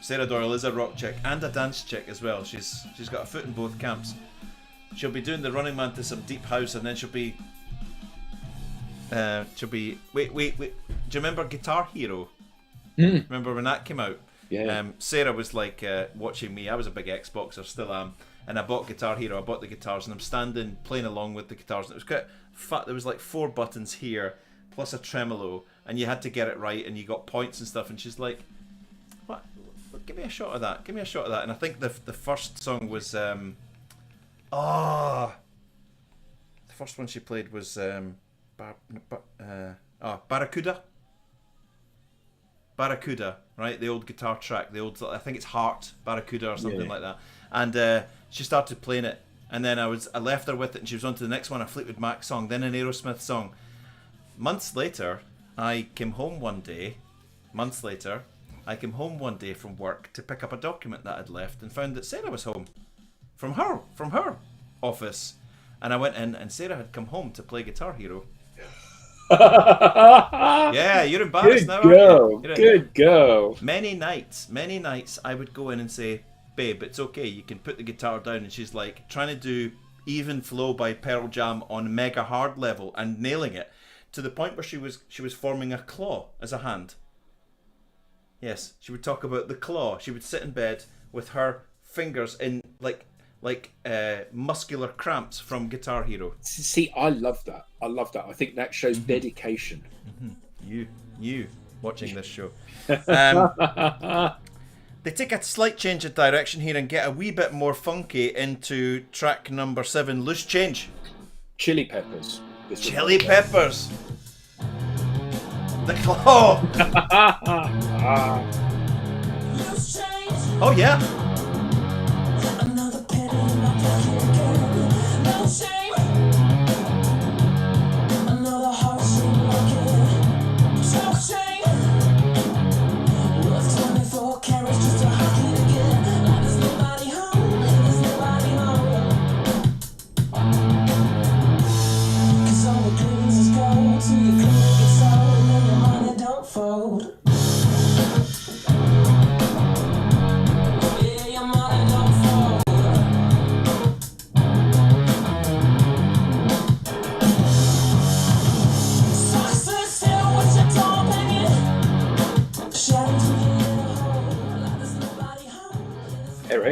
Sarah Doyle is a rock chick and a dance chick as well. She's got a foot in both camps. She'll be doing the Running Man to some deep house, and then she'll be. Wait. Do you remember Guitar Hero? Remember when that came out? Yeah. Sarah was like watching me. I was a big Xboxer, still am, and I bought Guitar Hero. I bought the guitars, and I'm standing playing along with the guitars. And it was quite fat. There was like 4 buttons here, plus a tremolo, and you had to get it right, and you got points and stuff. And she's like, "What? Give me a shot of that. Give me a shot of that." And I think the first song was the first one she played was Barracuda, right? The old guitar track, I think it's Heart Barracuda or something like that. And she started playing it, and then I left her with it, and she was on to the next one, a Fleetwood Mac song, then an Aerosmith song. Months later, I came home one day from work to pick up a document that I'd left, and found that Sarah was home from her office, and I went in, and Sarah had come home to play Guitar Hero. Yeah, you're embarrassed now, aren't you? Good go. Many nights I would go in and say, "Babe, it's okay, you can put the guitar down," and she's like trying to do Even Flow by Pearl Jam on mega hard level and nailing it to the point where she was forming a claw as a hand. Yes, she would talk about the claw. She would sit in bed with her fingers in like muscular cramps from Guitar Hero. See, I love that. I think that shows dedication. You watching this show. They take a slight change of direction here and get a wee bit more funky into track number 7, Loose Change. Chili Peppers. Chili Peppers. The claw. Oh yeah.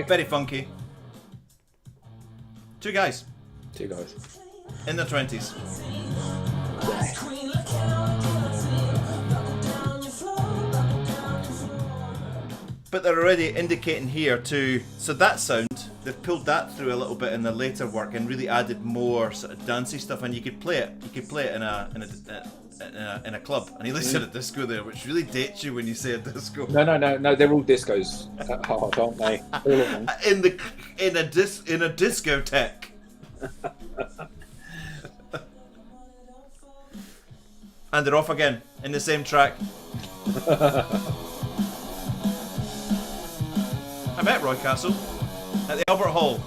Very funky. Two guys in their 20s. But they're already indicating here too. So that sound, they've pulled that through a little bit in the later work and really added more sort of dancey stuff. And you could play it. You could play it in a club. And he said a disco there, which really dates you when you say a disco. No. They're all discos at heart, aren't they? All of them. In a discotheque. And they're off again in the same track. I met Roy Castle at the Albert Hall.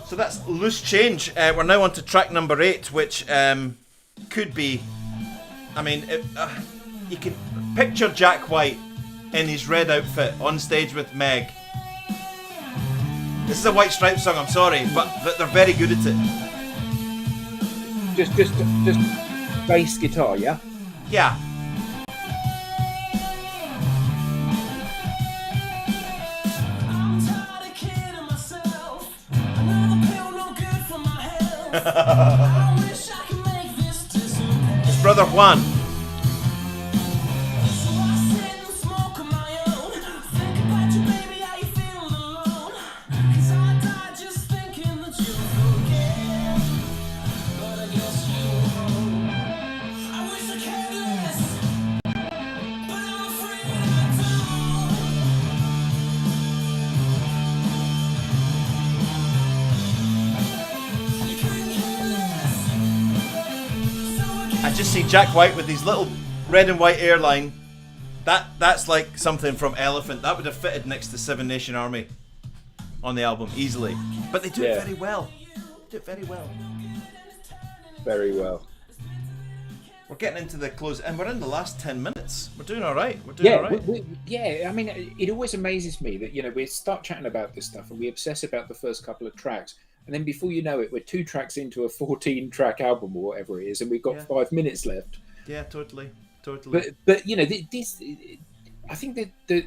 So that's Loose Change. We're now on to track number 8, which could be... I mean, you can picture Jack White in his red outfit on stage with Meg. This is a White Stripes song, I'm sorry, but they're very good at it. Just bass guitar, yeah? Yeah. I wish I could make this disappear. His brother Juan. So I sit and smoke on my own. Think about you, baby, how you feel alone. 'Cause I die just thinking that you'll forget. But I guess you won't. I wish I cared less, but I'm afraid I don't. You couldn't care less. So I guess I just see Jack White with his little red and white airline. That's like something from Elephant. That would have fitted next to Seven Nation Army on the album easily. But they do it Yeah. very well. They do it very well. Very well. We're getting into the close, and we're in the last 10 minutes. We're doing all right. We're doing all Yeah, right. yeah. I mean, it always amazes me that we start chatting about this stuff and we obsess about the first couple of tracks, and then before you know it, we're 2 tracks into a 14-track album or whatever it is, and we've got Yeah. 5 minutes left. Yeah, totally. Totally. But this, I think that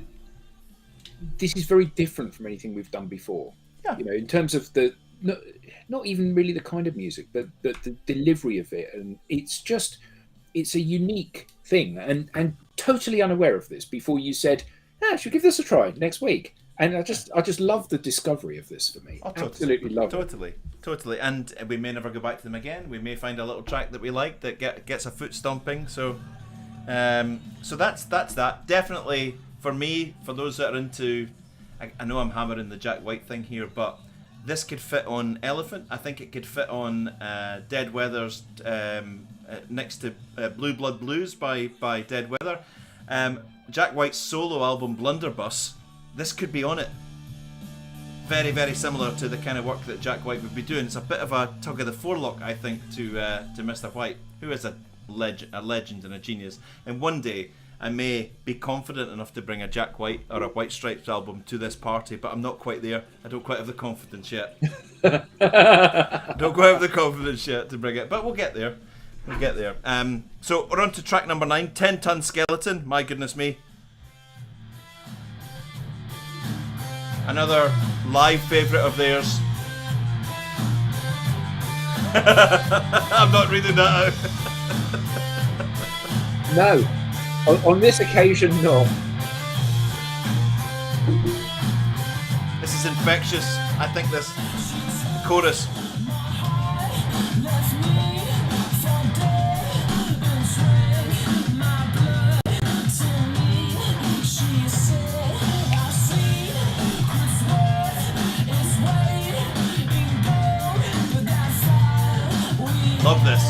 this is very different from anything we've done before. Yeah. In terms of not even really the kind of music, but the delivery of it, and it's a unique thing, and totally unaware of this before you said, should we give this a try next week? And I just love the discovery of this for me. Oh, totally. Absolutely love it. Totally. And we may never go back to them again. We may find a little track that we like that gets a foot stomping. So that's that. Definitely for me, for those that are into, I know I'm hammering the Jack White thing here, but this could fit on Elephant. I think it could fit on Dead Weather's next to Blue Blood Blues by Dead Weather. Jack White's solo album Blunderbuss. This could be on it. Very, very similar to the kind of work that Jack White would be doing. It's a bit of a tug of the forelock, I think, to Mr. White, who is a legend and a genius. And one day, I may be confident enough to bring a Jack White or a White Stripes album to this party, but I'm not quite there. I don't quite have the confidence yet. Don't quite have the confidence yet to bring it, but we'll get there. We'll get there. So we're on to track number 9, 10 Ton Skeleton. My goodness me. Another live favourite of theirs. I'm not reading that out. No, on this occasion, no. This is infectious. I think this chorus. Love this.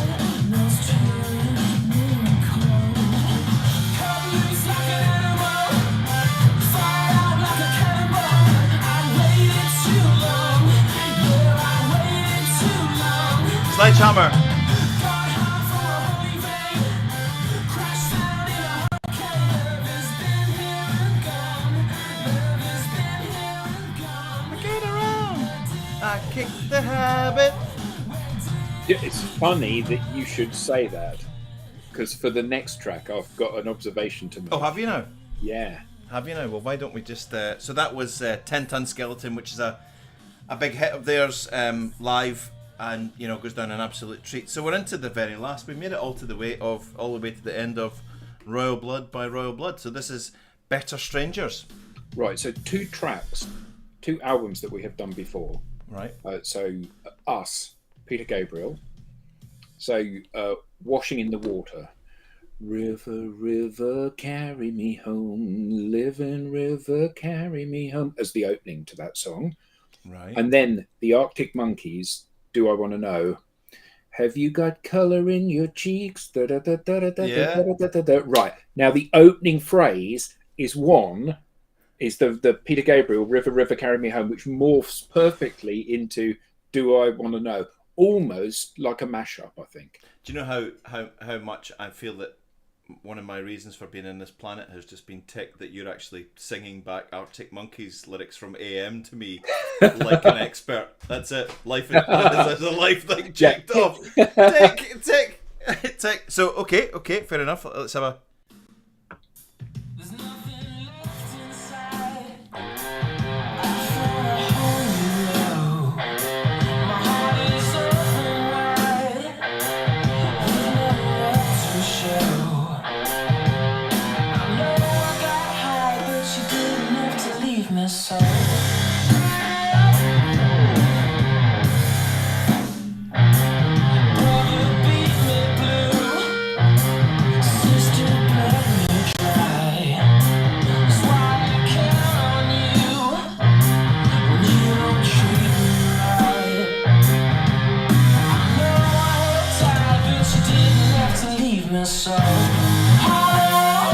Sledgehammer. Get around. I kicked the habit. It's funny that you should say that, because for the next track, I've got an observation to make. Oh, have you now? Yeah. Have you now? Well, why don't we just... so that was 10 Ton Skeleton, which is a big hit of theirs live, and goes down an absolute treat. So we're into the very last. We made it all the way to the end of Royal Blood by Royal Blood. So this is Better Strangers. Right. So 2 tracks, 2 albums that we have done before. Right. So Us, Peter Gabriel. So Washing in the Water. River, river, carry me home. Living river, carry me home. As the opening to that song. Right. And then the Arctic Monkeys, Do I Want to Know? Have you got colour in your cheeks? Da, da, da, da, da, da, Yeah. da, da, da, da. Right. Now the opening phrase is the Peter Gabriel, River, River, Carry Me Home, which morphs perfectly into Do I Want to Know? Almost like a mashup, I think. Do you know how much I feel that one of my reasons for being in this planet has just been ticked that you're actually singing back Arctic Monkeys lyrics from AM to me like an expert. That's it. Life is a life thing checked off. Tick. So okay, fair enough. Let's have a... There's nothing left inside. I feel a hole low. My heart is open to leave me so hollow,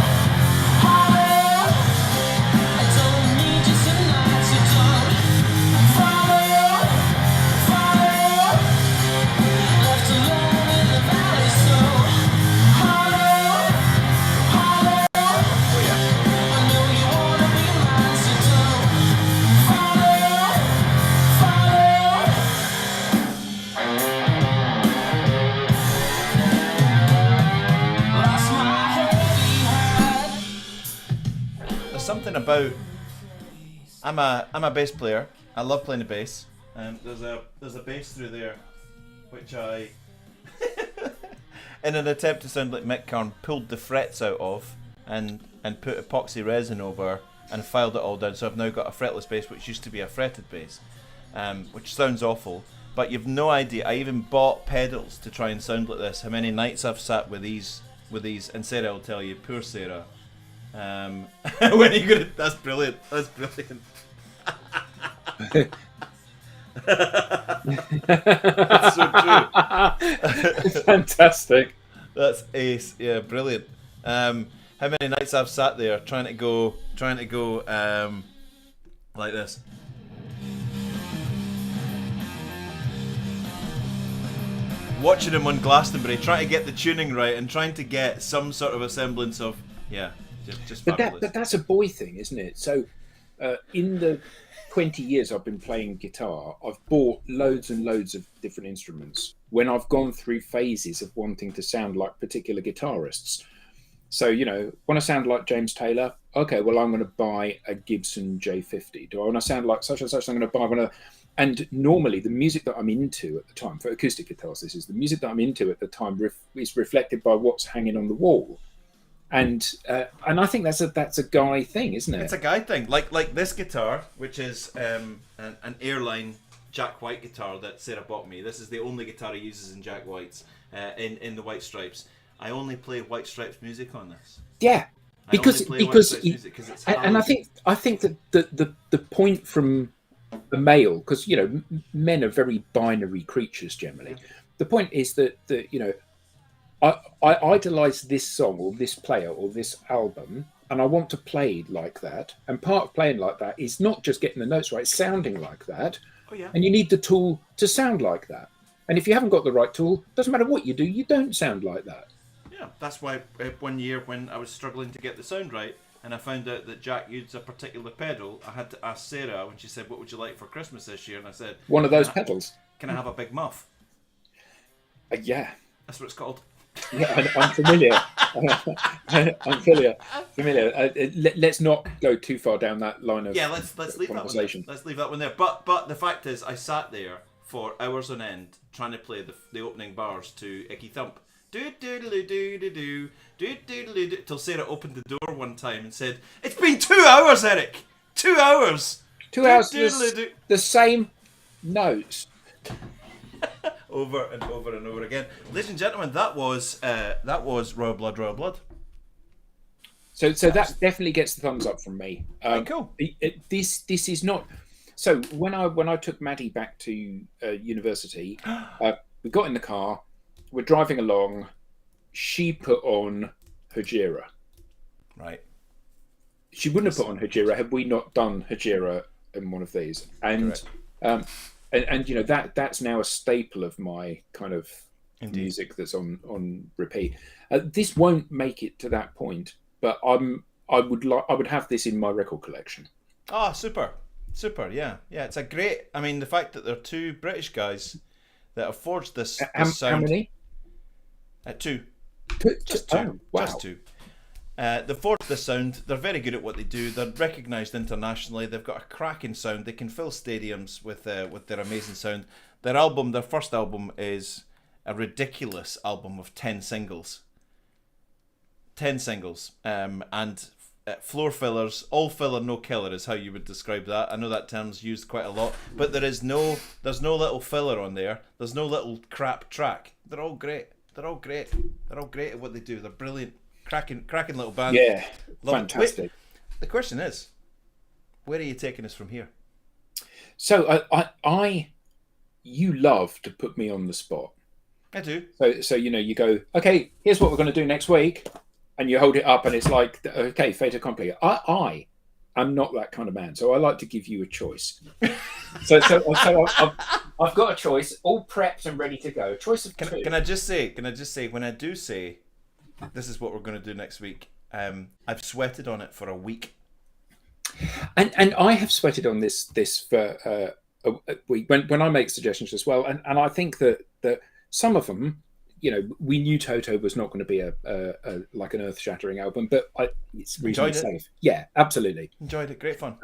hollow. I don't need you tonight, so don't follow, follow. Left alone in the valley, so hollow, hollow. I know you wanna be mine, so don't follow, follow. Lost my heavy heart. There's something about I'm a bass player. I love playing the bass. There's a bass through there, which I, in an attempt to sound like Mick Karn, pulled the frets out of and put epoxy resin over and filed it all down. So I've now got a fretless bass, which used to be a fretted bass, which sounds awful. But you've no idea. I even bought pedals to try and sound like this. How many nights I've sat with these, and Sarah will tell you, poor Sarah. When are you gonna? That's brilliant. That's brilliant. That's so true. Fantastic. That's ace. Yeah, brilliant. How many nights I've sat there trying to go like this. Watching him on Glastonbury, trying to get the tuning right and trying to get some sort of a semblance of just fabulous. But that's a boy thing, isn't it? So, in the 20 years I've been playing guitar, I've bought loads and loads of different instruments when I've gone through phases of wanting to sound like particular guitarists. So, want to sound like James Taylor? Okay, well, I'm going to buy a Gibson J50. Do I want to sound like such and such? I'm going to buy one of. And normally, the music that I'm into at the time, for acoustic guitars, this is the music that I'm into at the time is reflected by what's hanging on the wall. And I think that's a guy thing, isn't it? It's a guy thing. Like this guitar, which is an Airline Jack White guitar that Sarah bought me. This is the only guitar he uses in Jack White's, in the White Stripes. I only play White Stripes music on this. Yeah, because it's and I think that the point from the male, because men are very binary creatures generally. The point is that I idolize this song or this player or this album, and I want to play like that. And part of playing like that is not just getting the notes right, it's sounding like that. Oh yeah. And you need the tool to sound like that. And if you haven't got the right tool, doesn't matter what you do, you don't sound like that. Yeah, that's why one year when I was struggling to get the sound right, and I found out that Jack used a particular pedal, I had to ask Sarah when she said, "What would you like for Christmas this year?" And I said, one of those pedals. Can I have a big muff? Yeah. That's what it's called. Yeah, I'm familiar. I'm familiar. Let's not go too far down that line of let's leave conversation. that one. Let's leave that one there. But the fact is, I sat there for hours on end trying to play the opening bars to Icky Thump. Do do do do do do do do do till Sarah opened the door one time and said, "It's been 2 hours, Eric. 2 hours. 2 hours. The same notes." Over and over and over again. Ladies and gentlemen, that was Royal Blood, Royal Blood. So that definitely gets the thumbs up from me. Cool. This is not. So when I took Maddie back to university, we got in the car, we're driving along. She put on Hejira. Right. She wouldn't have put on Hejira had we not done Hejira in one of these. And and that's now a staple of my kind of music that's on repeat. This won't make it to that point, but I would have this in my record collection. Ah, super, yeah. It's a great. I mean, the fact that there are two British guys that have forged this sound. How many? Two. Just two. Oh, wow. Just two. They've forged this sound. They're very good at what they do. They're recognised internationally. They've got a cracking sound. They can fill stadiums with their amazing sound. Their first album, is a ridiculous album of 10 singles. 10 singles. And floor fillers. All filler, no killer is how you would describe that. I know that term's used quite a lot, but there's no little filler on there. There's no little crap track. They're all great. They're all great at what they do. They're brilliant. Cracking little band. Yeah, fantastic. Wait, the question is, where are you taking us from here? So you love to put me on the spot. I do. So you go, okay, here's what we're going to do next week, and you hold it up, and it's like, okay, fait accompli. I am not that kind of man, so I like to give you a choice. so I've got a choice, all prepped and ready to go. Choice of two. Can I just say, when I do say this is what we're going to do next week, I've sweated on it for a week. And I have sweated on this for a week when I make suggestions as well, and I think that some of them, we knew Toto was not going to be a like an earth-shattering album, but it's reasonably safe. Yeah, absolutely. Enjoyed it. Great fun.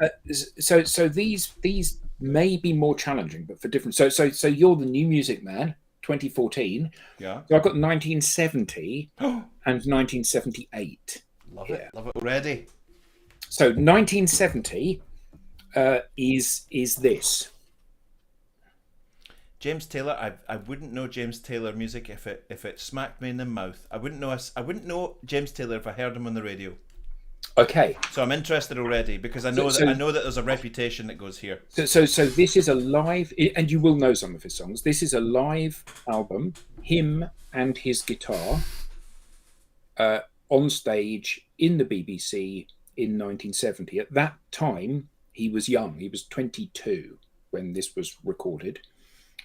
So these may be more challenging, but for different. So you're the New Music Man, 2014. Yeah. So I've got 1970 and 1978. Love it already. So 1970 is this. James Taylor. I wouldn't know James Taylor music if it smacked me in the mouth. I wouldn't know James Taylor if I heard him on the radio. Okay. So I'm interested already because I know that there's a reputation that goes here. So this is a live, and you will know some of his songs. This is a live album, him and his guitar, on stage in the BBC in 1970. At that time, he was young. He was 22 when this was recorded.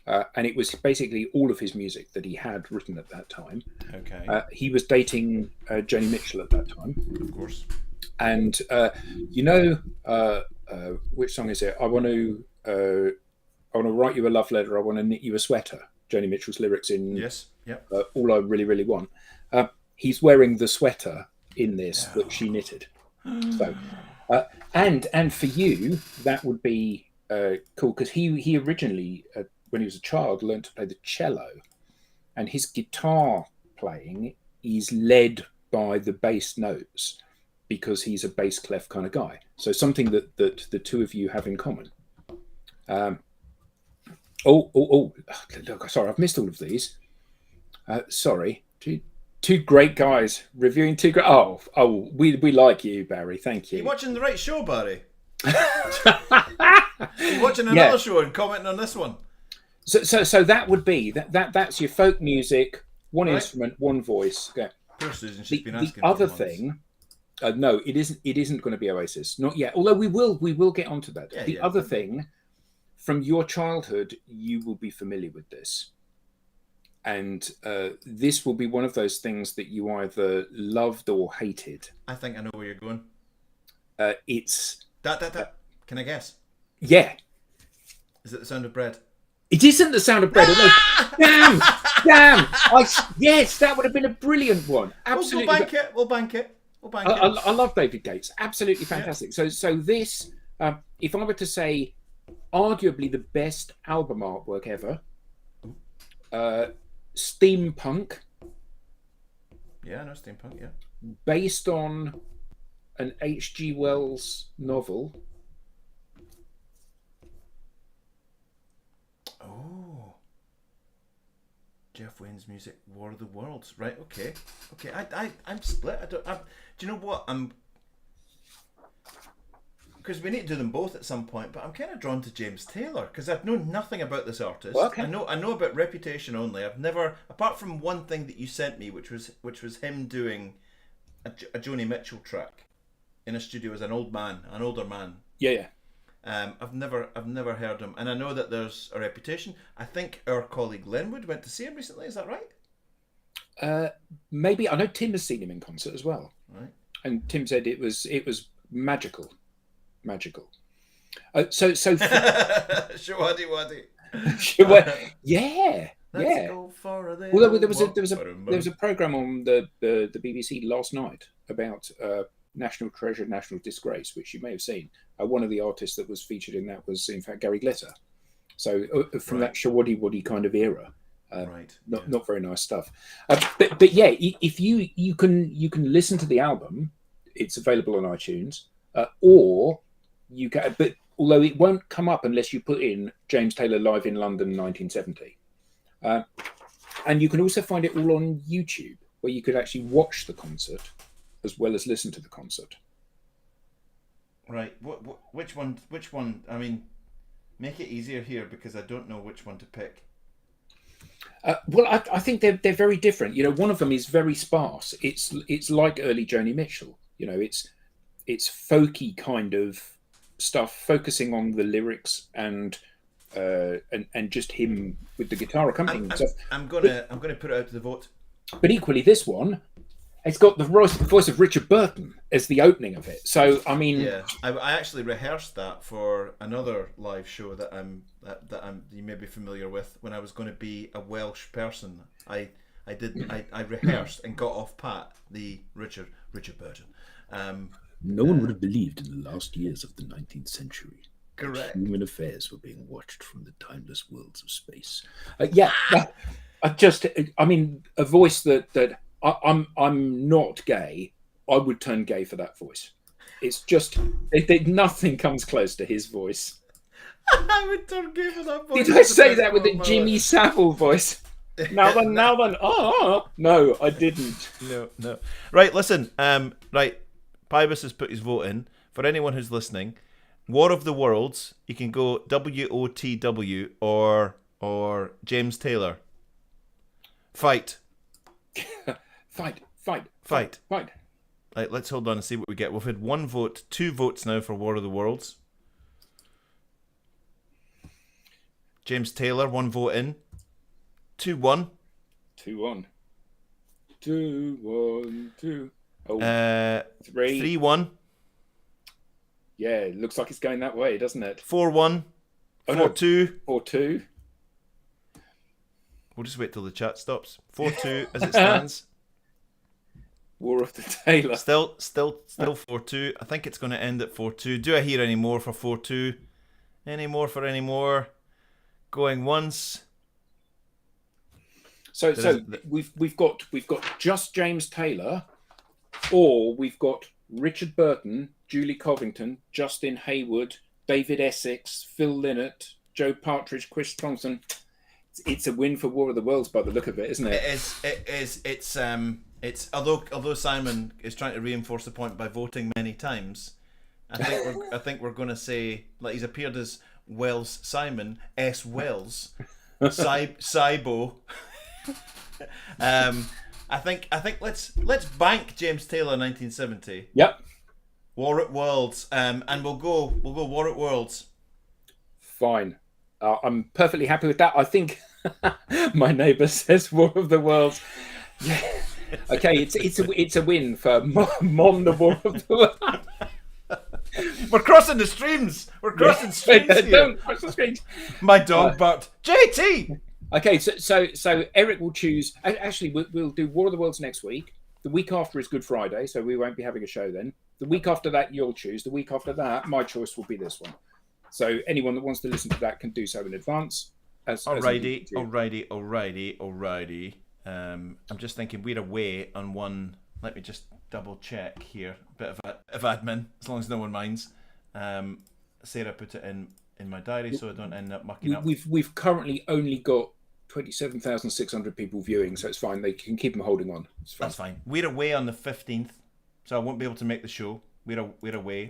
And it was basically all of his music that he had written at that time. Okay. He was dating Joni Mitchell at that time. Of course. And which song is it? I want to write you a love letter. I want to knit you a sweater. Joni Mitchell's lyrics in Yes. Yep. All I Really, Really Want. He's wearing the sweater in this that she knitted. So, and for you, that would be cool because he originally, when he was a child, learned to play the cello, and his guitar playing is led by the bass notes because he's a bass clef kind of guy. So something that the two of you have in common. Look, sorry, I've missed all of these. Sorry, two great guys reviewing two great. We like you, Barry. Thank you. You watching the right show, Barry? You watching another show and commenting on this one? So that would be that's your folk music, one Right. instrument, one voice. Yeah. Poor Susan, she's been The asking. other for months. thing, no, it isn't. It isn't going to be Oasis, not yet. Although we will get onto that. Yeah, The yeah. other thing, from your childhood, you will be familiar with this, and this will be one of those things that you either loved or hated. I think I know where you're going. It's That. Can I guess? yeah. Is it the sound of bread? It isn't the sound of bread. although- damn. Yes, that would have been a brilliant one. Absolutely. We'll bank it. I love David Gates. Absolutely fantastic. So this, if I were to say, arguably the best album artwork ever, steampunk, Yeah, I know steampunk. Yeah. based on an H.G. Wells novel. Oh. Jeff Wayne's music, War of the Worlds. Right. Okay. I'm split. Do you know what? Because we need to do them both at some point, but I'm kind of drawn to James Taylor because I've known nothing about this artist. Okay. I know about Reputation only. I've never, apart from one thing that you sent me, which was him doing a Joni Mitchell track in a studio as an older man. Yeah. I've never heard him, and I know that there's a Reputation. I think our colleague Linwood went to see him recently. Is that right? Maybe I know Tim has seen him in concert as well, Right. and Tim said it was magical. So Shawadi wadi. yeah. Let's go for a little Well, there was walk. a program on the BBC last night about National Treasure, National Disgrace, which you may have seen. One of the artists that was featured in that was, in fact, Gary Glitter. So from that Shawadi Wadi kind of era, Right. not very nice stuff. But yeah, if you can listen to the album, it's available on iTunes, or you can. But although it won't come up unless you put in James Taylor live in London 1970. And you can also find it all on YouTube, where you could actually watch the concert as well as listen to the concert. Right. Which one? I mean, make it easier here because I don't know which one to pick. Well, I think they're very different. You know, one of them is very sparse. It's like early Joni Mitchell. You know, it's folky kind of stuff, focusing on the lyrics and just him with the guitar accompanying stuff. I'm gonna put it out to the vote. But equally, this one, it's got the voice of Richard Burton as the opening of it. So I mean, Yeah, I actually rehearsed that for another live show that you may be familiar with. When I was going to be a Welsh person, I rehearsed and got off pat the Richard Burton. no one would have believed in the last years of the 19th century. Correct. Human affairs were being watched from the timeless worlds of space. I mean, a voice that I'm not gay. I would turn gay for that voice. It's just nothing comes close to his voice. I would turn gay for that voice. Did I say that with a Jimmy Savile voice? Now then. Oh no, I didn't. No. Right, listen. Right, Pybus has put his vote in. For anyone who's listening, War of the Worlds. You can go WOTW or James Taylor. Fight. Fight. Right, let's hold on and see what we get. We've had 1 vote, 2 votes now for War of the Worlds. James Taylor, 1 vote in. 2-1. 2-1. 2-1. Oh, 3. 3-1. Yeah, it looks like it's going that way, doesn't it? 4-1. Oh, no. 4-2. 4-2. We'll just wait till the chat stops. 4-2 as it stands. War of the Taylor. Still 4-2. I think it's going to end at 4-2. Do I hear any more for 4-2? Any more? Going once. So we've got just James Taylor, or we've got Richard Burton, Julie Covington, Justin Hayward, David Essex, Phil Lynott, Joe Partridge, Chris Thompson. It's a win for War of the Worlds by the look of it, isn't it? It is. It's although Simon is trying to reinforce the point by voting many times, I think we're going to say, like, he's appeared as Wells Simon S. Wells, Cybo. I think let's bank James Taylor 1970. Yep. War at Worlds, and we'll go War at Worlds. Fine. I'm perfectly happy with that. I think my neighbour says War of the Worlds. Yeah. Okay, it's a win for Mon the War of the Worlds. We're crossing the streams. We're crossing streams here. Don't cross the streams. My dog barked. JT. Okay, so Eric will choose. Actually, we'll do War of the Worlds next week. The week after is Good Friday, so we won't be having a show then. The week after that, you'll choose. The week after that, my choice will be this one. So anyone that wants to listen to that can do so in advance. Alrighty. I'm just thinking we're away on one. Let me just double check here. A bit of admin, as long as no one minds. Sarah put it in my diary so I don't end up mucking up. We've currently only got 27,600 people viewing, so it's fine. They can keep them holding on. It's fine. That's fine. We're away on the 15th, so I won't be able to make the show. We're away.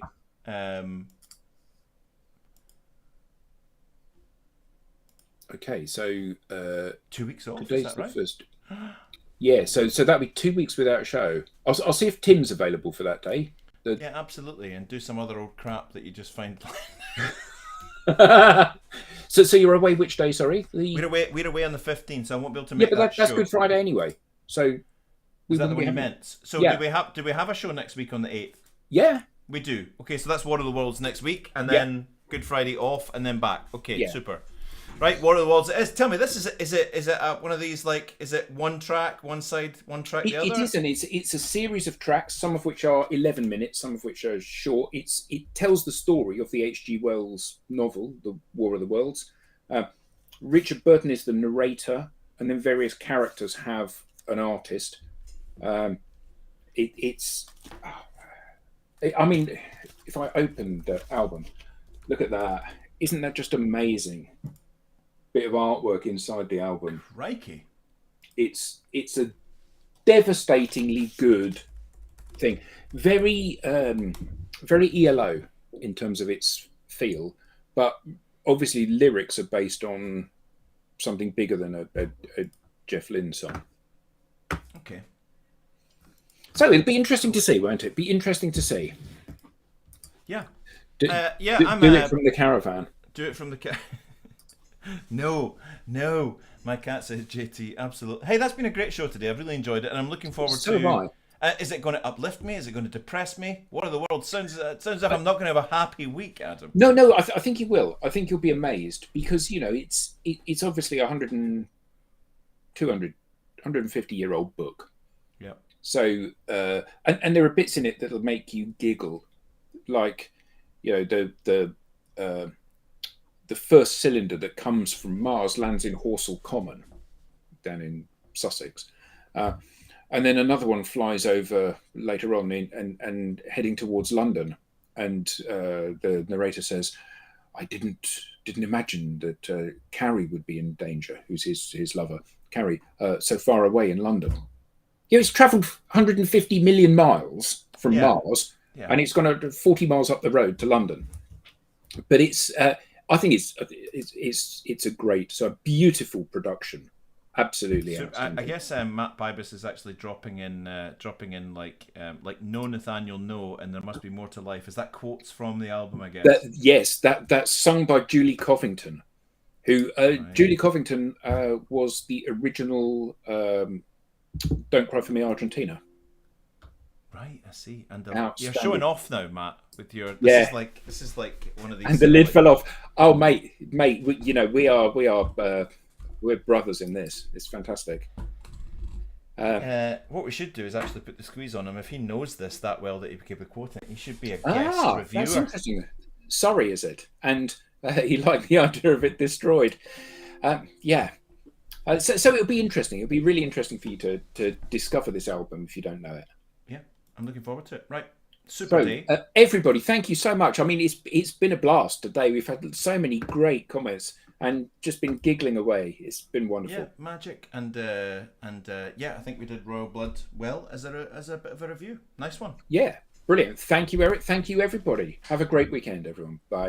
Okay, so 2 weeks off. today's Is that the right? first. Yeah, so that'll be 2 weeks without a show. I'll see if Tim's available for that day. Yeah, absolutely, and do some other old crap that you just find. So you're away which day? Sorry, We're away on the 15th, so I won't be able to make yeah, but that's show. Good Friday anyway. So Is that the wouldn't one be you having- meant? So Yeah. do we have a show next week on the 8th? Yeah, We do. Okay, so that's War of the Worlds next week, and then Good Friday off, and then back. Okay, Yeah. super. Right, War of the Worlds. Tell me, this is it one of these, like, is it one track, one side, one track, the other? it isn't. It's a series of tracks, some of which are 11 minutes, some of which are short. It tells the story of the H.G. Wells novel, The War of the Worlds. Richard Burton is the narrator, and then various characters have an artist. I mean, if I opened the album, look at that. Isn't that just amazing? Bit of artwork inside the album. Crikey. It's a devastatingly good thing. Very ELO in terms of its feel, but obviously lyrics are based on something bigger than a Jeff Lynne song. Okay. So it'll be interesting to see, won't it? Be interesting to see. Yeah. Do, Yeah. do, I'm do it from the caravan. Do it from the cat. No. My cat says JT. Absolutely. Hey, that's been a great show today. I've really enjoyed it, and I'm looking forward So to. have I. Is it going to uplift me? Is it going to depress me? What are the world? Sounds as if I'm not going to have a happy week, Adam. No, I think you will. I think you'll be amazed because it's obviously 150-year-old book. Yeah. So and there are bits in it that'll make you giggle, like the first cylinder that comes from Mars lands in Horsell Common, down in Sussex. And then another one flies over later on and heading towards London. And the narrator says, "I didn't imagine that Carrie would be in danger." Who's his lover, Carrie, so far away in London. It's travelled 150 million miles from Mars, and it's gone 40 miles up the road to London. But I think it's a beautiful production. Absolutely. So I guess Matt Bibas is actually dropping in like "No Nathaniel No," and there must be more to life. Is that quotes from the album? I guess. That's sung by Julie Covington, who Julie Covington was the original "Don't Cry for Me, Argentina." Right, I see. And you're Outstanding. showing off now, Matt, with your. This is like one of these. And the lid fell off. Oh, mate, we're brothers in this. It's fantastic. What we should do is actually put the squeeze on him. If he knows this that well that he could quote it, he should be a guest reviewer. That's interesting. Sorry, is it? And he liked the idea of it destroyed. So it'll be interesting. It'll be really interesting for you to discover this album if you don't know it. Yeah, I'm looking forward to it. Right. Super day. Everybody, thank you so much. I mean, it's been a blast today. We've had so many great comments and just been giggling away. It's been wonderful. Yeah, magic. And I think we did Royal Blood well as a bit of a review. Nice one. Yeah, brilliant. Thank you, Eric. Thank you, everybody. Have a great weekend, everyone. Bye.